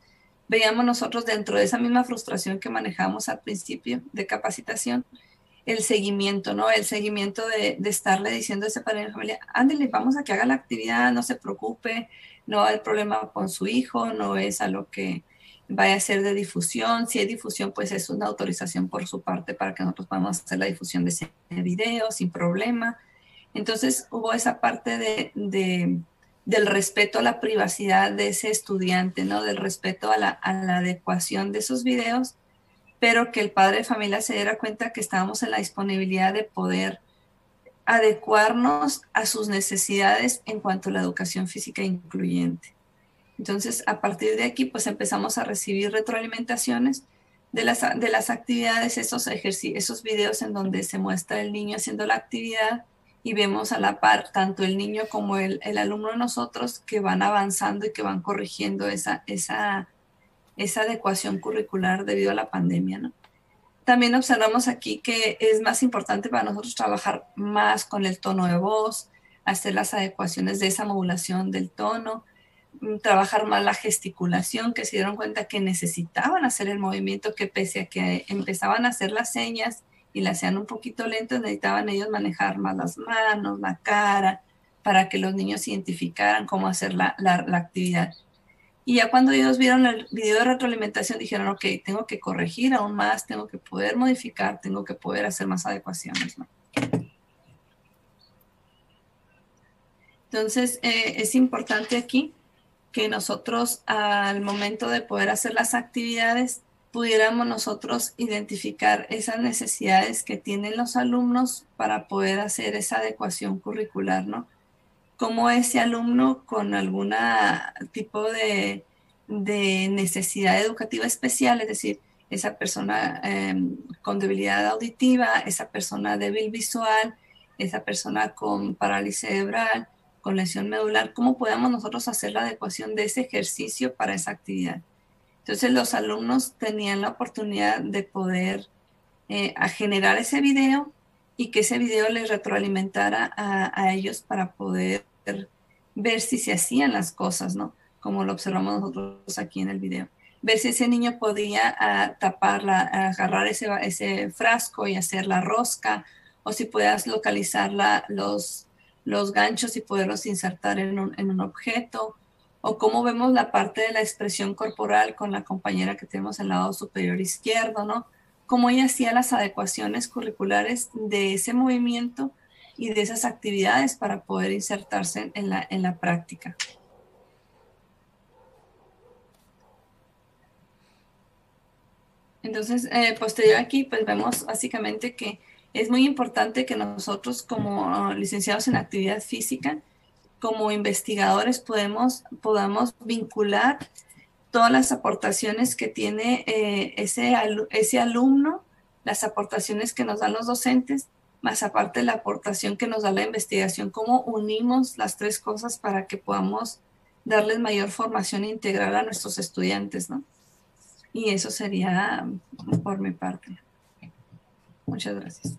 veíamos nosotros dentro de esa misma frustración que manejamos al principio de capacitación, el seguimiento, ¿no? El seguimiento de estarle diciendo a ese padre de familia, ándale, vamos a que haga la actividad, no se preocupe, no hay problema con su hijo, no es a lo que vaya a ser de difusión. Si hay difusión, pues es una autorización por su parte para que nosotros podamos hacer la difusión de ese video sin problema. Entonces hubo esa parte del respeto a la privacidad de ese estudiante, ¿no? Del respeto a la adecuación de esos videos, pero que el padre de familia se diera cuenta que estábamos en la disponibilidad de poder adecuarnos a sus necesidades en cuanto a la educación física incluyente. Entonces, a partir de aquí, pues empezamos a recibir retroalimentaciones de las actividades, esos videos en donde se muestra el niño haciendo la actividad y vemos a la par tanto el niño como el alumno de nosotros que van avanzando y que van corrigiendo esa adecuación curricular debido a la pandemia, ¿no? También observamos aquí que es más importante para nosotros trabajar más con el tono de voz, hacer las adecuaciones de esa modulación del tono, trabajar más la gesticulación, que se dieron cuenta que necesitaban hacer el movimiento, que pese a que empezaban a hacer las señas y las hacían un poquito lentas, necesitaban ellos manejar más las manos, la cara, para que los niños identificaran cómo hacer la actividad. Y ya cuando ellos vieron el video de retroalimentación, dijeron, ok, tengo que corregir aún más, tengo que poder modificar, tengo que poder hacer más adecuaciones, ¿no? Entonces, es importante aquí que nosotros al momento de poder hacer las actividades, pudiéramos nosotros identificar esas necesidades que tienen los alumnos para poder hacer esa adecuación curricular, ¿no? Como ese alumno con algún tipo de necesidad educativa especial, es decir, esa persona con debilidad auditiva, esa persona débil visual, esa persona con parálisis cerebral, con lesión medular, ¿cómo podemos nosotros hacer la adecuación de ese ejercicio para esa actividad? Entonces los alumnos tenían la oportunidad de poder generar ese video y que ese video les retroalimentara a ellos para poder ver si se hacían las cosas, ¿no? Como lo observamos nosotros aquí en el video. ver si ese niño podía agarrar ese frasco y hacer la rosca, o si podías localizar los ganchos y poderlos insertar en un objeto, o cómo vemos la parte de la expresión corporal con la compañera que tenemos al lado superior izquierdo, ¿no? Cómo ella hacía las adecuaciones curriculares de ese movimiento y de esas actividades para poder insertarse en la práctica. Entonces, posterior aquí, pues vemos básicamente que es muy importante que nosotros como licenciados en actividad física, como investigadores, podamos vincular todas las aportaciones que tiene ese alumno, las aportaciones que nos dan los docentes, más aparte la aportación que nos da la investigación, cómo unimos las tres cosas para que podamos darles mayor formación integral a nuestros estudiantes, ¿no? Y eso sería por mi parte. Muchas gracias.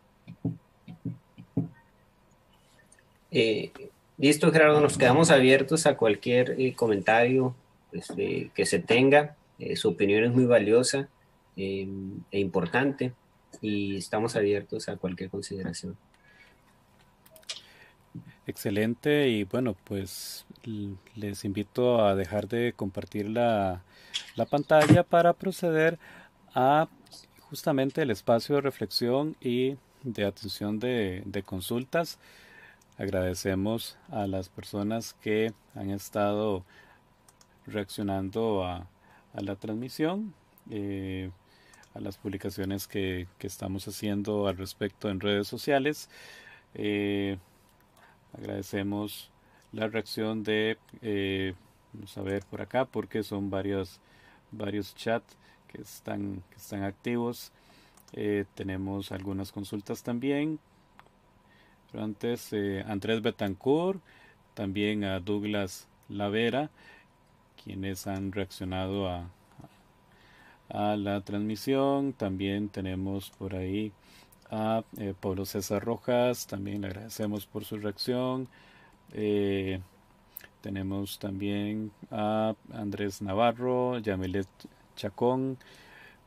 Listo, Gerardo, nos quedamos abiertos a cualquier comentario que se tenga. Su opinión es muy valiosa e importante y estamos abiertos a cualquier consideración. Excelente, y bueno, pues les invito a dejar de compartir la pantalla para proceder a justamente el espacio de reflexión y de atención de consultas. Agradecemos a las personas que han estado reaccionando a la transmisión, a las publicaciones que estamos haciendo al respecto en redes sociales. Agradecemos la reacción de, vamos a ver por acá, porque son varios chats que están activos. Tenemos algunas consultas también. Pero antes, Andrés Betancourt, también a Douglas Lavera, quienes han reaccionado a la transmisión. También tenemos por ahí a Pablo César Rojas, también le agradecemos por su reacción. Tenemos también a Andrés Navarro, Yamilet Chacón,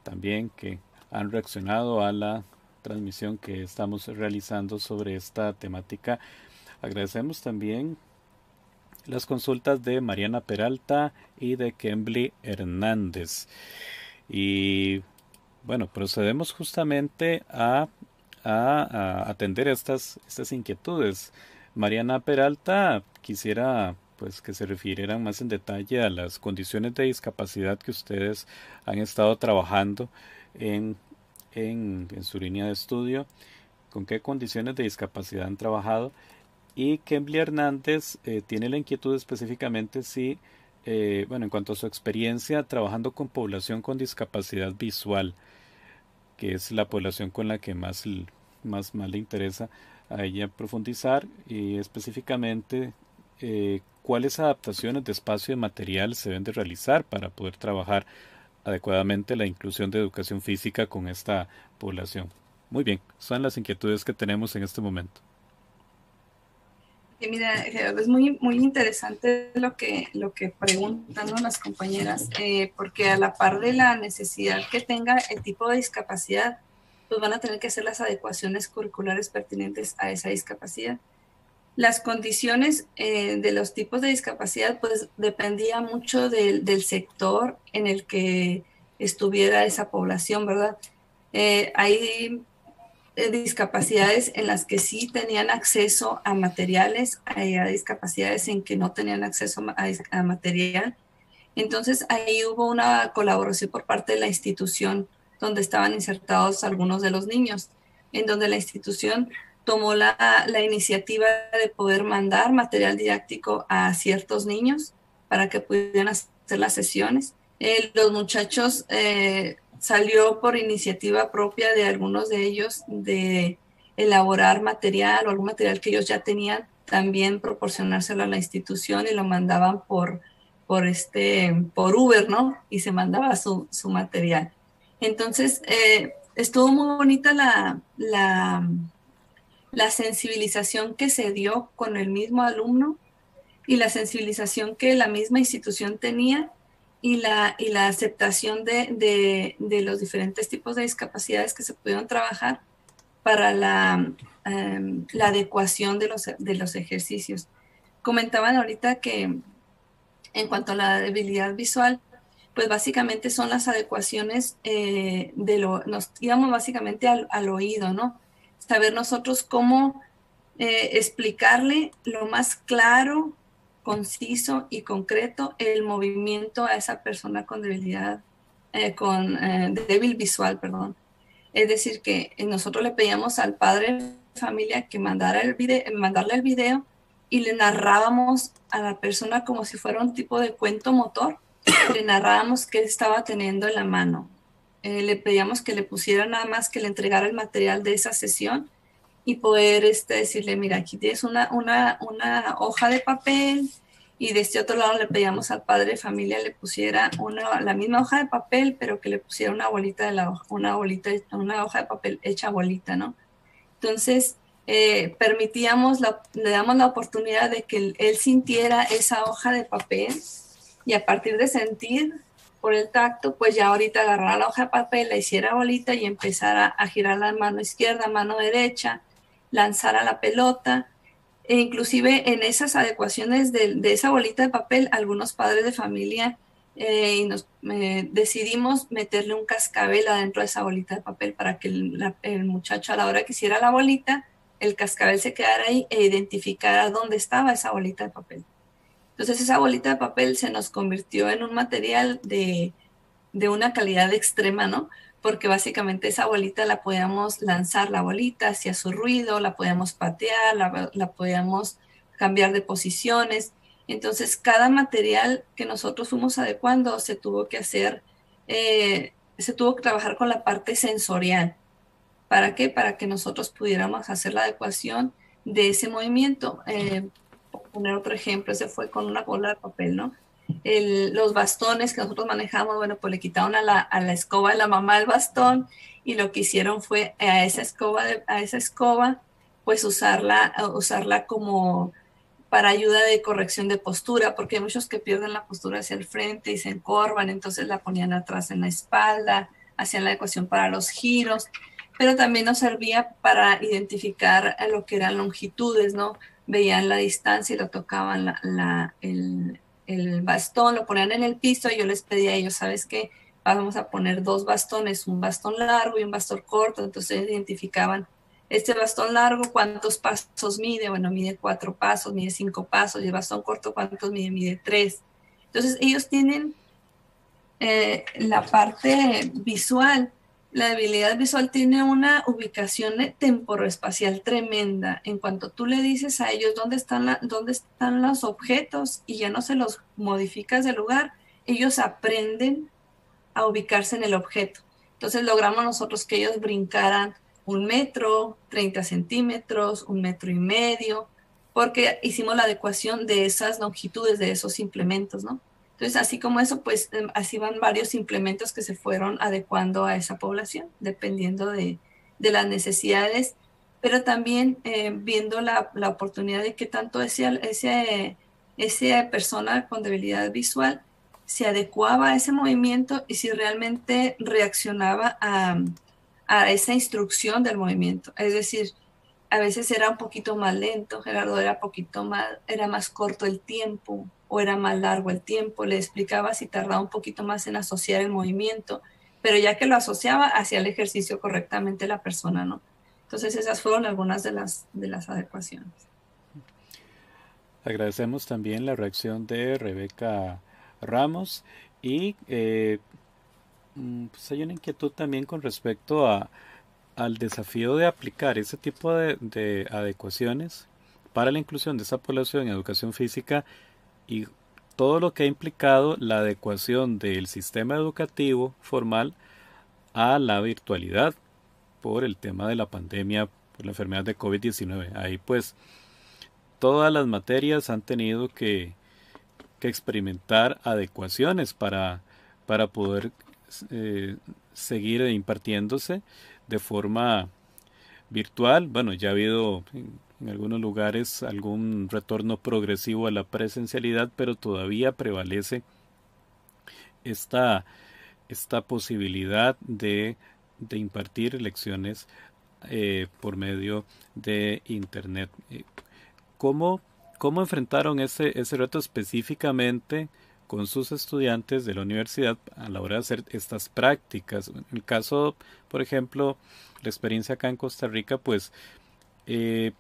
también que han reaccionado a la transmisión que estamos realizando sobre esta temática. Agradecemos también las consultas de Mariana Peralta y de Kembly Hernández. Y bueno, procedemos justamente a atender estas inquietudes. Mariana Peralta quisiera pues que se refirieran más en detalle a las condiciones de discapacidad que ustedes han estado trabajando en su línea de estudio, con qué condiciones de discapacidad han trabajado. Y Kembly Hernández tiene la inquietud específicamente si, en cuanto a su experiencia trabajando con población con discapacidad visual, que es la población con la que más le interesa a ella profundizar, y específicamente cuáles adaptaciones de espacio y material se deben de realizar para poder trabajar adecuadamente la inclusión de educación física con esta población. Muy bien, son las inquietudes que tenemos en este momento. Mira, es muy interesante lo que preguntan, ¿no?, las compañeras, porque a la par de la necesidad que tenga el tipo de discapacidad, pues van a tener que hacer las adecuaciones curriculares pertinentes a esa discapacidad. Las condiciones de los tipos de discapacidad, pues dependía mucho del sector en el que estuviera esa población, ¿verdad? Hay discapacidades en las que sí tenían acceso a materiales, hay discapacidades en que no tenían acceso a material. Entonces ahí hubo una colaboración por parte de la institución donde estaban insertados algunos de los niños, en donde la institución tomó la iniciativa de poder mandar material didáctico a ciertos niños para que pudieran hacer las sesiones. Los muchachos salió por iniciativa propia de algunos de ellos de elaborar material o algún material que ellos ya tenían, también proporcionárselo a la institución y lo mandaban por Uber, ¿no? Y se mandaba su material. Entonces, estuvo muy bonita la sensibilización que se dio con el mismo alumno y la sensibilización que la misma institución tenía, y la aceptación de los diferentes tipos de discapacidades que se pudieron trabajar para la adecuación de los ejercicios. Comentaban ahorita que en cuanto a la debilidad visual, pues básicamente son las adecuaciones nos íbamos básicamente al oído, ¿no? Saber nosotros cómo explicarle lo más claro, conciso y concreto el movimiento a esa persona con debilidad, débil visual, perdón. Es decir, que nosotros le pedíamos al padre de familia que mandarle el video y le narrábamos a la persona como si fuera un tipo de cuento motor. Le narrábamos qué estaba teniendo en la mano. Le pedíamos que le pusiera nada más, que le entregara el material de esa sesión y poder decirle, mira, aquí tienes una hoja de papel, y de este otro lado le pedíamos al padre de familia le pusiera la misma hoja de papel, pero que le pusiera una bolita una hoja de papel hecha bolita, ¿no? Entonces, le damos la oportunidad de que él sintiera esa hoja de papel, y a partir de sentir por el tacto, pues ya ahorita agarrara la hoja de papel, la hiciera bolita y empezara a girar la mano izquierda, mano derecha, lanzara la pelota. E inclusive en esas adecuaciones de esa bolita de papel, algunos padres de familia decidimos meterle un cascabel adentro de esa bolita de papel para que el muchacho, a la hora que hiciera la bolita, el cascabel se quedara ahí e identificara dónde estaba esa bolita de papel. Entonces esa bolita de papel se nos convirtió en un material de una calidad extrema, ¿no? Porque básicamente esa bolita la podíamos lanzar, la bolita hacía su ruido, la podíamos patear, la podíamos cambiar de posiciones. Entonces, cada material que nosotros fuimos adecuando se tuvo que trabajar con la parte sensorial. ¿Para qué? Para que nosotros pudiéramos hacer la adecuación de ese movimiento. Por poner otro ejemplo, ese fue con una bola de papel, ¿no? Los bastones que nosotros manejamos, bueno, pues le quitaron a la escoba de la mamá el bastón, y lo que hicieron fue a esa escoba, pues usarla como para ayuda de corrección de postura, porque hay muchos que pierden la postura hacia el frente y se encorvan, entonces la ponían atrás en la espalda, hacían la adecuación para los giros, pero también nos servía para identificar lo que eran longitudes, ¿no? Veían la distancia y lo tocaban el bastón, lo ponían en el piso, y yo les pedía a ellos, ¿sabes qué? Vamos a poner dos bastones, un bastón largo y un bastón corto. Entonces identificaban este bastón largo, ¿cuántos pasos mide? Bueno, mide 4 pasos, mide 5 pasos, y el bastón corto, ¿cuántos mide? Mide 3. Entonces ellos tienen la parte visual. La debilidad visual tiene una ubicación temporoespacial tremenda. En cuanto tú le dices a ellos dónde están los objetos y ya no se los modificas de lugar, ellos aprenden a ubicarse en el objeto. Entonces logramos nosotros que ellos brincaran 1 metro, 30 centímetros, 1,5 metros, porque hicimos la adecuación de esas longitudes de esos implementos, ¿no? Entonces, así como eso, pues así van varios implementos que se fueron adecuando a esa población, dependiendo de las necesidades, pero también viendo la oportunidad de que tanto esa persona con debilidad visual se adecuaba a ese movimiento, y si realmente reaccionaba a esa instrucción del movimiento. Es decir, a veces era un poquito más lento, Gerardo, era más corto el tiempo, o era más largo el tiempo, le explicaba si tardaba un poquito más en asociar el movimiento, pero ya que lo asociaba, hacía el ejercicio correctamente la persona, ¿no? Entonces esas fueron algunas de las adecuaciones. Agradecemos también la reacción de Rebeca Ramos, y pues hay una inquietud también con respecto al desafío de aplicar ese tipo de adecuaciones para la inclusión de esa población en educación física, y todo lo que ha implicado la adecuación del sistema educativo formal a la virtualidad por el tema de la pandemia, por la enfermedad de COVID-19. Ahí pues todas las materias han tenido que experimentar adecuaciones para poder seguir impartiéndose de forma virtual. Bueno, ya ha habido en algunos lugares algún retorno progresivo a la presencialidad, pero todavía prevalece esta, esta posibilidad de impartir lecciones por medio de Internet. ¿Cómo, cómo enfrentaron ese reto específicamente con sus estudiantes de la universidad a la hora de hacer estas prácticas? En el caso, por ejemplo, la experiencia acá en Costa Rica, pues eh,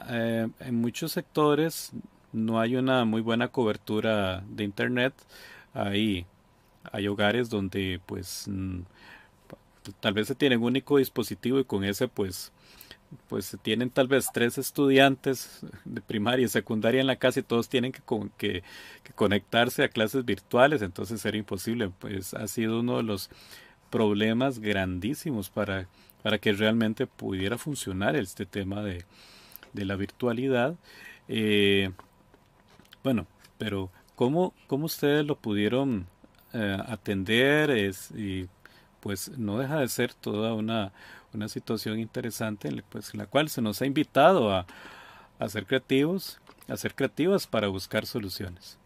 en muchos sectores no hay una muy buena cobertura de Internet. Hay, hay hogares donde pues tal vez se tiene un único dispositivo y con ese pues se tienen tal vez tres estudiantes de primaria y secundaria en la casa y todos tienen que conectarse a clases virtuales, entonces era imposible. Pues ha sido uno de los problemas grandísimos para que realmente pudiera funcionar este tema de la virtualidad. Eh, bueno, pero ¿cómo ustedes lo pudieron atender? Y pues no deja de ser toda una situación interesante pues, en la cual se nos ha invitado a ser creativos, a ser creativas para buscar soluciones.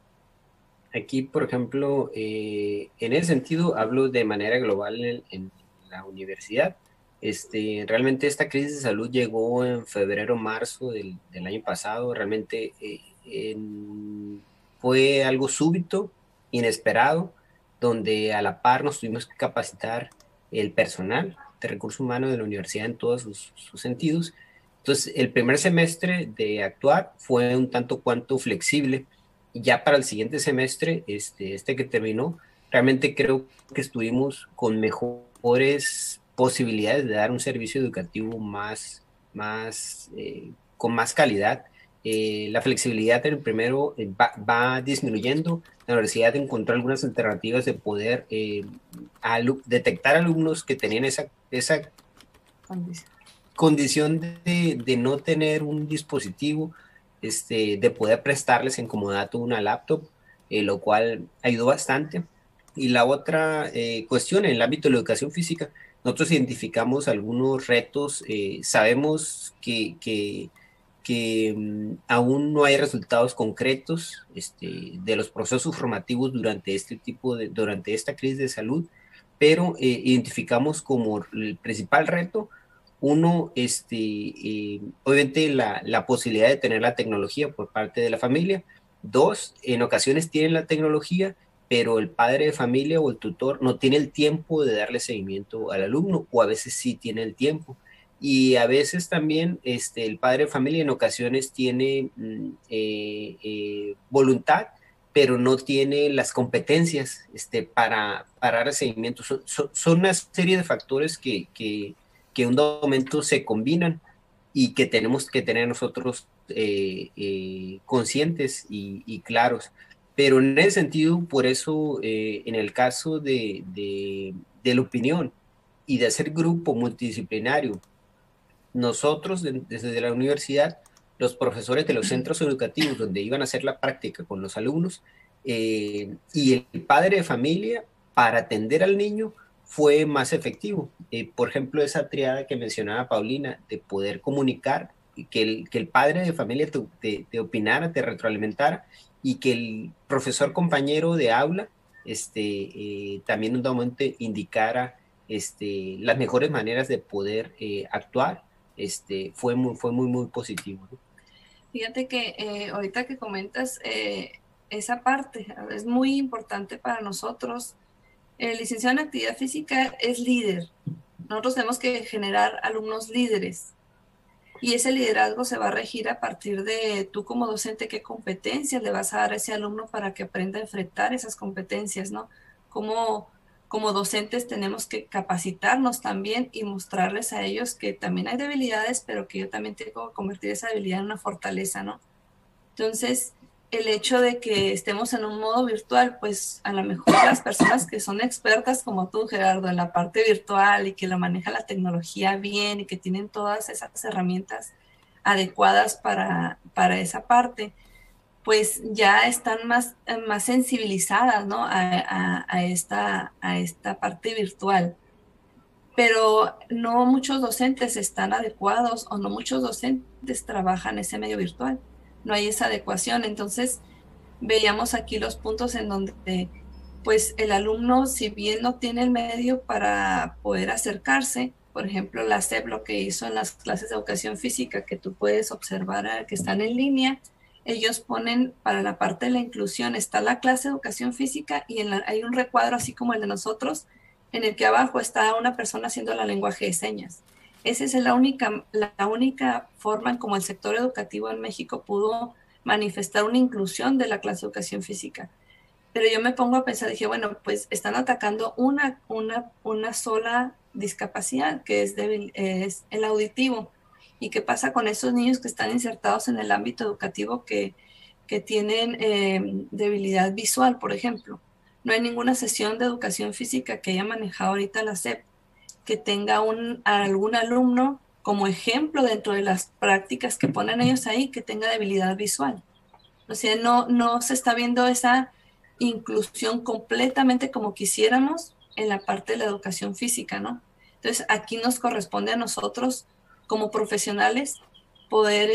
Aquí, por ejemplo, en ese sentido, hablo de manera global en la universidad. Realmente esta crisis de salud llegó en febrero, marzo del año pasado. Realmente fue algo súbito, inesperado, donde a la par nos tuvimos que capacitar el personal de recursos humanos de la universidad en todos sus sentidos. Entonces, el primer semestre de actuar fue un tanto cuanto flexible. Y ya para el siguiente semestre, que terminó, realmente creo que estuvimos con mejores posibilidades de dar un servicio educativo con más calidad. La flexibilidad en el primero va disminuyendo. La universidad encontró algunas alternativas de poder detectar alumnos que tenían esa condición de no tener un dispositivo, de poder prestarles en comodato una laptop, lo cual ayudó bastante. Y la otra cuestión en el ámbito de la educación física, nosotros identificamos algunos retos, sabemos que aún no hay resultados concretos de los procesos formativos durante durante esta crisis de salud, pero identificamos como el principal reto, uno, obviamente la posibilidad de tener la tecnología por parte de la familia. Dos, en ocasiones tienen la tecnología, pero el padre de familia o el tutor no tiene el tiempo de darle seguimiento al alumno, o a veces sí tiene el tiempo. Y a veces también el padre de familia en ocasiones tiene voluntad, pero no tiene las competencias para dar seguimiento. Son una serie de factores que en un momento se combinan y que tenemos que tener nosotros conscientes y claros. Pero en ese sentido, por eso, en el caso de la opinión y de hacer grupo multidisciplinario, nosotros desde la universidad, los profesores de los centros educativos donde iban a hacer la práctica con los alumnos y el padre de familia para atender al niño fue más efectivo. Por ejemplo, esa triada que mencionaba Paulina, de poder comunicar, que el padre de familia te opinara, te retroalimentara, y que el profesor compañero de aula también en un momento indicara las mejores maneras de poder actuar, fue muy positivo, ¿no? Fíjate que ahorita que comentas esa parte, es muy importante para nosotros. El licenciado en actividad física es líder. Nosotros tenemos que generar alumnos líderes. Y ese liderazgo se va a regir a partir de tú como docente, qué competencias le vas a dar a ese alumno para que aprenda a enfrentar esas competencias, ¿no? Como docentes tenemos que capacitarnos también y mostrarles a ellos que también hay debilidades, pero que yo también tengo que convertir esa debilidad en una fortaleza, ¿no? Entonces, el hecho de que estemos en un modo virtual, pues a lo mejor las personas que son expertas como tú, Gerardo, en la parte virtual y que la maneja la tecnología bien y que tienen todas esas herramientas adecuadas para esa parte, pues ya están más sensibilizadas, ¿no? a esta parte virtual. Pero no muchos docentes están adecuados o no muchos docentes trabajan ese medio virtual. No hay esa adecuación. Entonces, veíamos aquí los puntos en donde pues el alumno, si bien no tiene el medio para poder acercarse, por ejemplo, la SEP lo que hizo en las clases de educación física, que tú puedes observar que están en línea, ellos ponen para la parte de la inclusión, está la clase de educación física y hay un recuadro así como el de nosotros, en el que abajo está una persona haciendo el lenguaje de señas. Esa es la única forma en como el sector educativo en México pudo manifestar una inclusión de la clase de educación física. Pero yo me pongo a pensar, dije, bueno, pues están atacando una sola discapacidad, que es el auditivo. ¿Y qué pasa con esos niños que están insertados en el ámbito educativo que tienen debilidad visual, por ejemplo? No hay ninguna sesión de educación física que haya manejado ahorita la SEP que tenga algún alumno como ejemplo dentro de las prácticas que ponen ellos ahí que tenga debilidad visual. O sea, no se está viendo esa inclusión completamente como quisiéramos en la parte de la educación física, ¿no? Entonces, aquí nos corresponde a nosotros como profesionales poder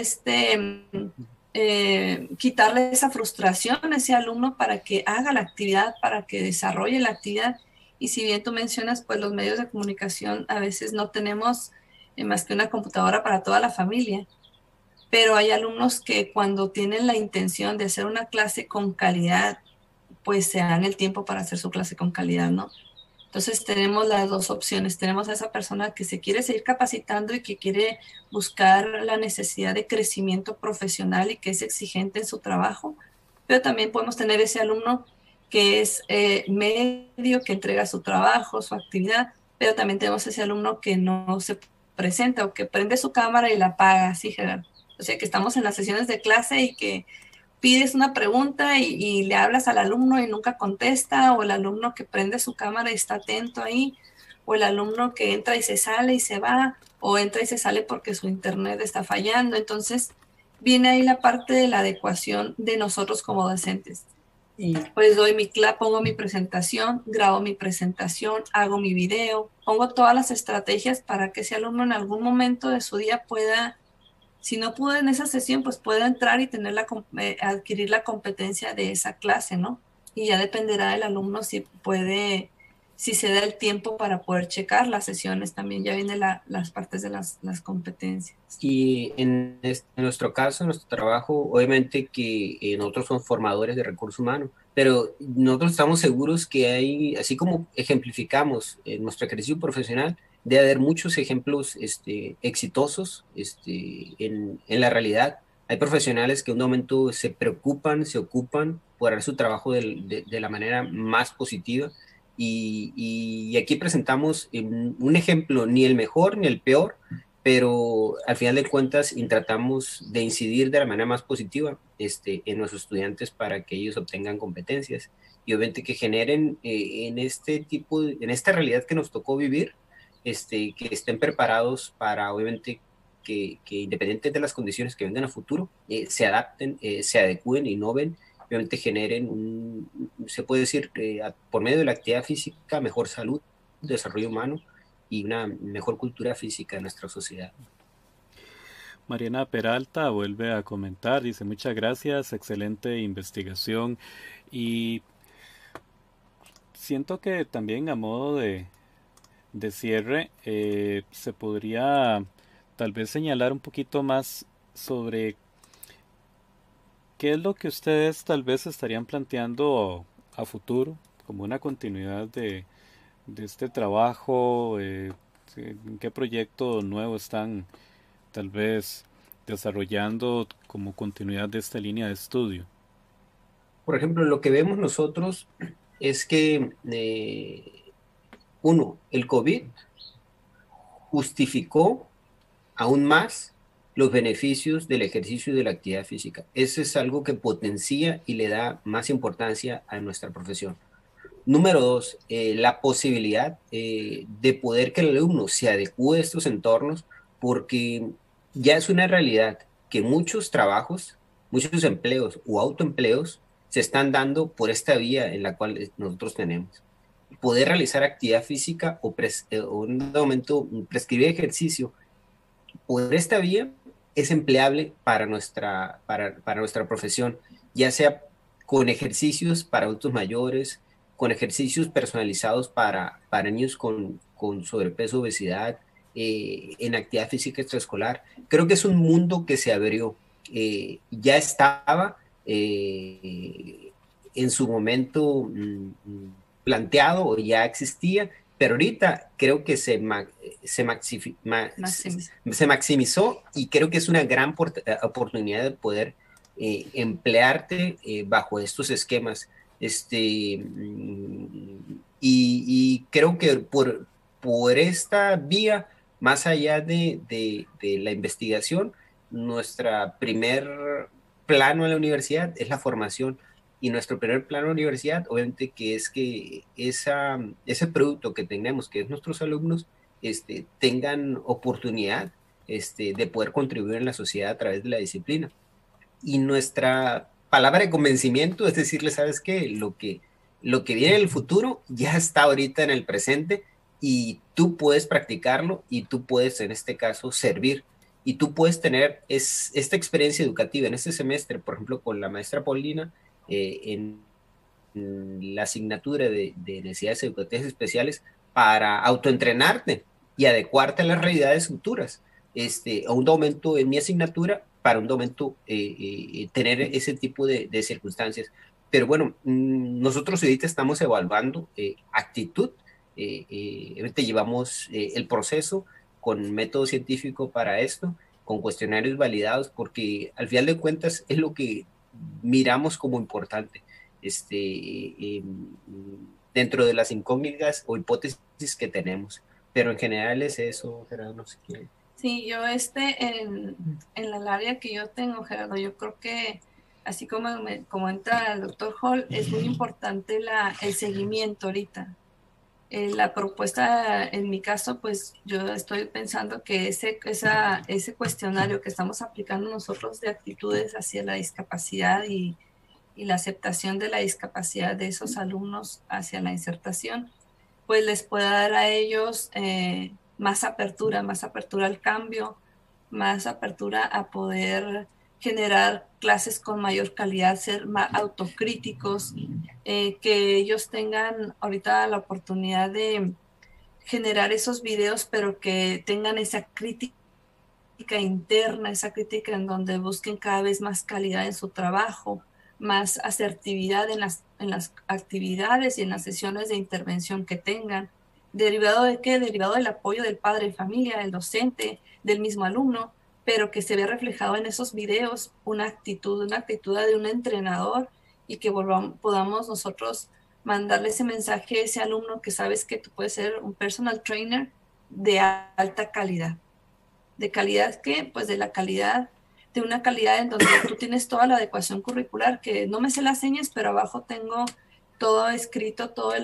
quitarle esa frustración a ese alumno para que haga la actividad, para que desarrolle la actividad. Y si bien tú mencionas, pues los medios de comunicación a veces no tenemos más que una computadora para toda la familia, pero hay alumnos que cuando tienen la intención de hacer una clase con calidad, pues se dan el tiempo para hacer su clase con calidad, ¿no? Entonces tenemos las dos opciones. Tenemos a esa persona que se quiere seguir capacitando y que quiere buscar la necesidad de crecimiento profesional y que es exigente en su trabajo, pero también podemos tener ese alumno que es medio, que entrega su trabajo, su actividad, pero también tenemos ese alumno que no se presenta o que prende su cámara y la apaga, ¿sí, Gerardo? O sea, que estamos en las sesiones de clase y que pides una pregunta y le hablas al alumno y nunca contesta, o el alumno que prende su cámara y está atento ahí, o el alumno que entra y se sale y se va, o entra y se sale porque su internet está fallando. Entonces, viene ahí la parte de la adecuación de nosotros como docentes. Y pues pongo mi presentación, grabo mi presentación, hago mi video, pongo todas las estrategias para que ese alumno en algún momento de su día pueda, si no pudo en esa sesión, pues pueda entrar y adquirir la competencia de esa clase, ¿no? Y ya dependerá del alumno si puede, si se da el tiempo para poder checar las sesiones. También ya vienen las partes de las competencias. Y en nuestro caso, en nuestro trabajo, obviamente que nosotros somos formadores de recursos humanos, pero nosotros estamos seguros que hay, así como ejemplificamos en nuestro ejercicio profesional, debe haber muchos ejemplos exitosos en la realidad. Hay profesionales que en un momento se preocupan, se ocupan por hacer su trabajo de la manera más positiva. Y aquí presentamos un ejemplo, ni el mejor ni el peor, pero al final de cuentas tratamos de incidir de la manera más positiva en nuestros estudiantes para que ellos obtengan competencias y obviamente que generen en en esta realidad que nos tocó vivir, que estén preparados para obviamente que independiente de las condiciones que vengan a futuro, se adapten, se adecúen, innoven, obviamente generen se puede decir, por medio de la actividad física, mejor salud, desarrollo humano y una mejor cultura física en nuestra sociedad. Mariana Peralta vuelve a comentar, dice muchas gracias, excelente investigación y siento que también a modo de cierre se podría tal vez señalar un poquito más sobre qué es lo que ustedes tal vez estarían planteando a futuro como una continuidad de este trabajo, en qué proyecto nuevo están tal vez desarrollando como continuidad de esta línea de estudio. Por ejemplo, lo que vemos nosotros es que, el COVID justificó aún más los beneficios del ejercicio y de la actividad física. Eso es algo que potencia y le da más importancia a nuestra profesión. Número dos, la posibilidad de poder que el alumno se adecue a estos entornos, porque ya es una realidad que muchos trabajos, muchos empleos o autoempleos se están dando por esta vía en la cual nosotros tenemos. Poder realizar actividad física o en un momento prescribir ejercicio por esta vía es empleable para nuestra profesión, ya sea con ejercicios para adultos mayores, con ejercicios personalizados para niños con sobrepeso, obesidad, en actividad física extraescolar. Creo que es un mundo que se abrió. Ya estaba en su momento planteado o ya existía, pero ahorita creo que se maximizó y creo que es una gran oportunidad de poder emplearte bajo estos esquemas. Y creo que por esta vía, más allá de la investigación, nuestra primer plano en la universidad es la formación. Y nuestro primer plano de universidad, obviamente, que es que ese producto que tenemos, que es nuestros alumnos, tengan oportunidad de poder contribuir en la sociedad a través de la disciplina. Y nuestra palabra de convencimiento es decirle, ¿sabes qué? Lo que viene en el futuro ya está ahorita en el presente y tú puedes practicarlo y tú puedes, en este caso, servir. Y tú puedes tener esta experiencia educativa en este semestre, por ejemplo, con la maestra Paulina, en la asignatura de necesidades educativas especiales para autoentrenarte y adecuarte a las realidades futuras. A un aumento en mi asignatura para un momento tener ese tipo de circunstancias. Pero bueno, nosotros ahorita estamos evaluando actitud. Ahorita llevamos el proceso con método científico para esto, con cuestionarios validados, porque al final de cuentas es lo que miramos como importante. Dentro de las incógnitas o hipótesis que tenemos. Pero en general es eso, Gerardo, no sé qué. Sí, yo en el área que yo tengo, Gerardo, yo creo que así como entra el doctor Hall, es muy importante el seguimiento ahorita. La propuesta, en mi caso, pues yo estoy pensando que ese cuestionario que estamos aplicando nosotros de actitudes hacia la discapacidad y la aceptación de la discapacidad de esos alumnos hacia la insertación, pues les pueda dar a ellos más apertura al cambio, más apertura a poder generar clases con mayor calidad, ser más autocríticos, que ellos tengan ahorita la oportunidad de generar esos videos, pero que tengan esa crítica interna, esa crítica en donde busquen cada vez más calidad en su trabajo, más asertividad en las actividades y en las sesiones de intervención que tengan. ¿Derivado de qué? Derivado del apoyo del padre de familia, del docente, del mismo alumno, pero que se ve reflejado en esos videos una actitud de un entrenador y que podamos nosotros mandarle ese mensaje a ese alumno que sabes que tú puedes ser un personal trainer de alta calidad. ¿De calidad qué? Pues de la calidad, de una calidad en donde tú tienes toda la adecuación curricular, que no me sé las señas, pero abajo tengo todo escrito, toda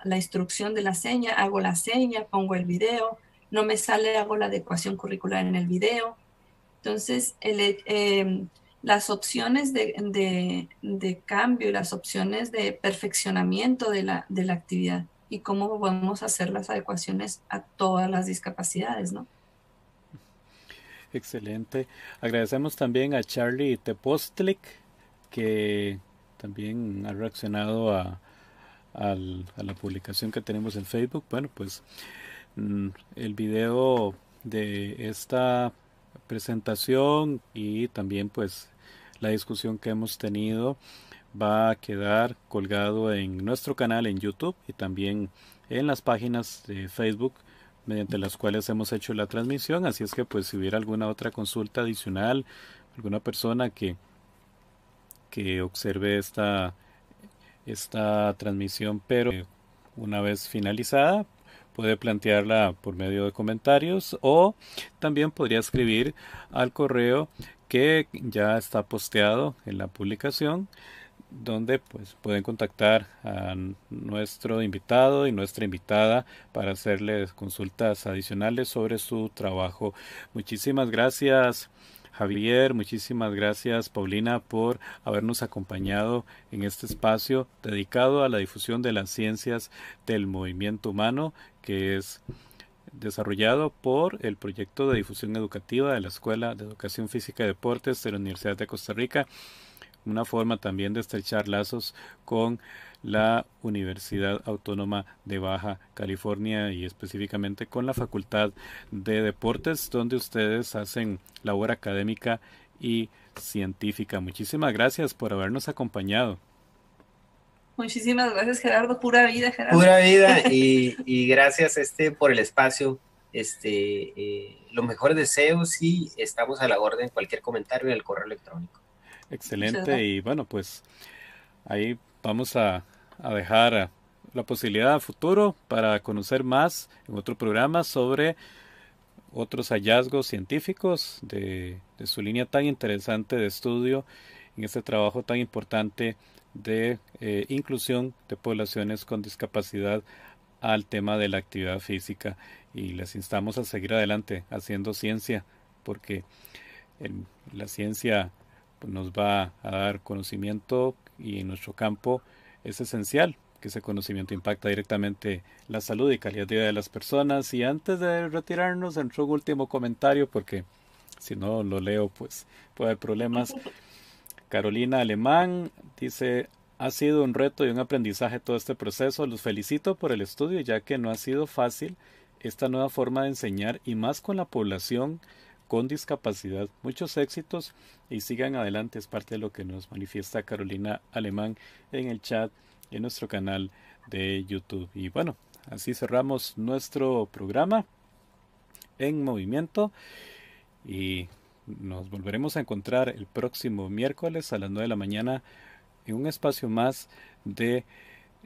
la instrucción de la seña, hago la seña, pongo el video, no me sale, hago la adecuación curricular en el video. Entonces, las opciones de cambio y las opciones de perfeccionamiento de la actividad y cómo podemos hacer las adecuaciones a todas las discapacidades, ¿no? Excelente. Agradecemos también a Charlie Tepostlik, que también ha reaccionado a la publicación que tenemos en Facebook. Bueno, pues el video de esta presentación y también pues la discusión que hemos tenido va a quedar colgado en nuestro canal en YouTube y también en las páginas de Facebook mediante las cuales hemos hecho la transmisión. Así es que pues si hubiera alguna otra consulta adicional, alguna persona que observe esta transmisión, pero una vez finalizada, puede plantearla por medio de comentarios o también podría escribir al correo que ya está posteado en la publicación, donde pues pueden contactar a nuestro invitado y nuestra invitada para hacerles consultas adicionales sobre su trabajo. Muchísimas gracias, Javier, muchísimas gracias, Paulina, por habernos acompañado en este espacio dedicado a la difusión de las ciencias del movimiento humano, que es desarrollado por el proyecto de difusión educativa de la Escuela de Educación Física y Deportes de la Universidad de Costa Rica. Una forma también de estrechar lazos con la Universidad Autónoma de Baja California y específicamente con la Facultad de Deportes, donde ustedes hacen labor académica y científica. Muchísimas gracias por habernos acompañado. Muchísimas gracias, Gerardo. Pura vida, Gerardo. Pura vida y gracias por el espacio. Los mejores deseos y estamos a la orden. Cualquier comentario en el correo electrónico. Excelente. Y bueno, pues ahí vamos a dejar la posibilidad a futuro para conocer más en otro programa sobre otros hallazgos científicos de su línea tan interesante de estudio en este trabajo tan importante de inclusión de poblaciones con discapacidad al tema de la actividad física, y les instamos a seguir adelante haciendo ciencia, porque la ciencia pues, nos va a dar conocimiento, y en nuestro campo es esencial que ese conocimiento impacta directamente la salud y calidad de vida de las personas. Y antes de retirarnos, entró un último comentario, porque si no lo leo pues puede haber problemas. Carolina Alemán dice: ha sido un reto y un aprendizaje todo este proceso. Los felicito por el estudio, ya que no ha sido fácil esta nueva forma de enseñar, y más con la población con discapacidad. Muchos éxitos y sigan adelante. Es parte de lo que nos manifiesta Carolina Alemán en el chat en nuestro canal de YouTube. Y bueno, así cerramos nuestro programa En Movimiento, y nos volveremos a encontrar el próximo miércoles a las 9 de la mañana en un espacio más de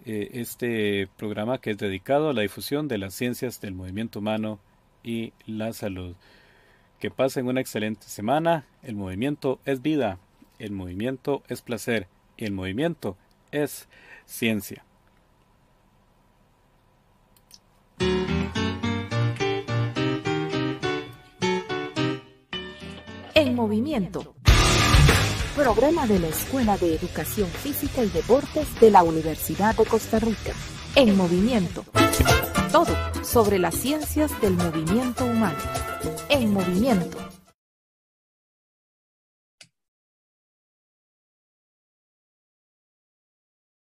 este programa que es dedicado a la difusión de las ciencias del movimiento humano y la salud. Que pasen una excelente semana. El movimiento es vida, el movimiento es placer y el movimiento es ciencia. En Movimiento, programa de la Escuela de Educación Física y Deportes de la Universidad de Costa Rica. En Movimiento, todo sobre las ciencias del movimiento humano. En Movimiento.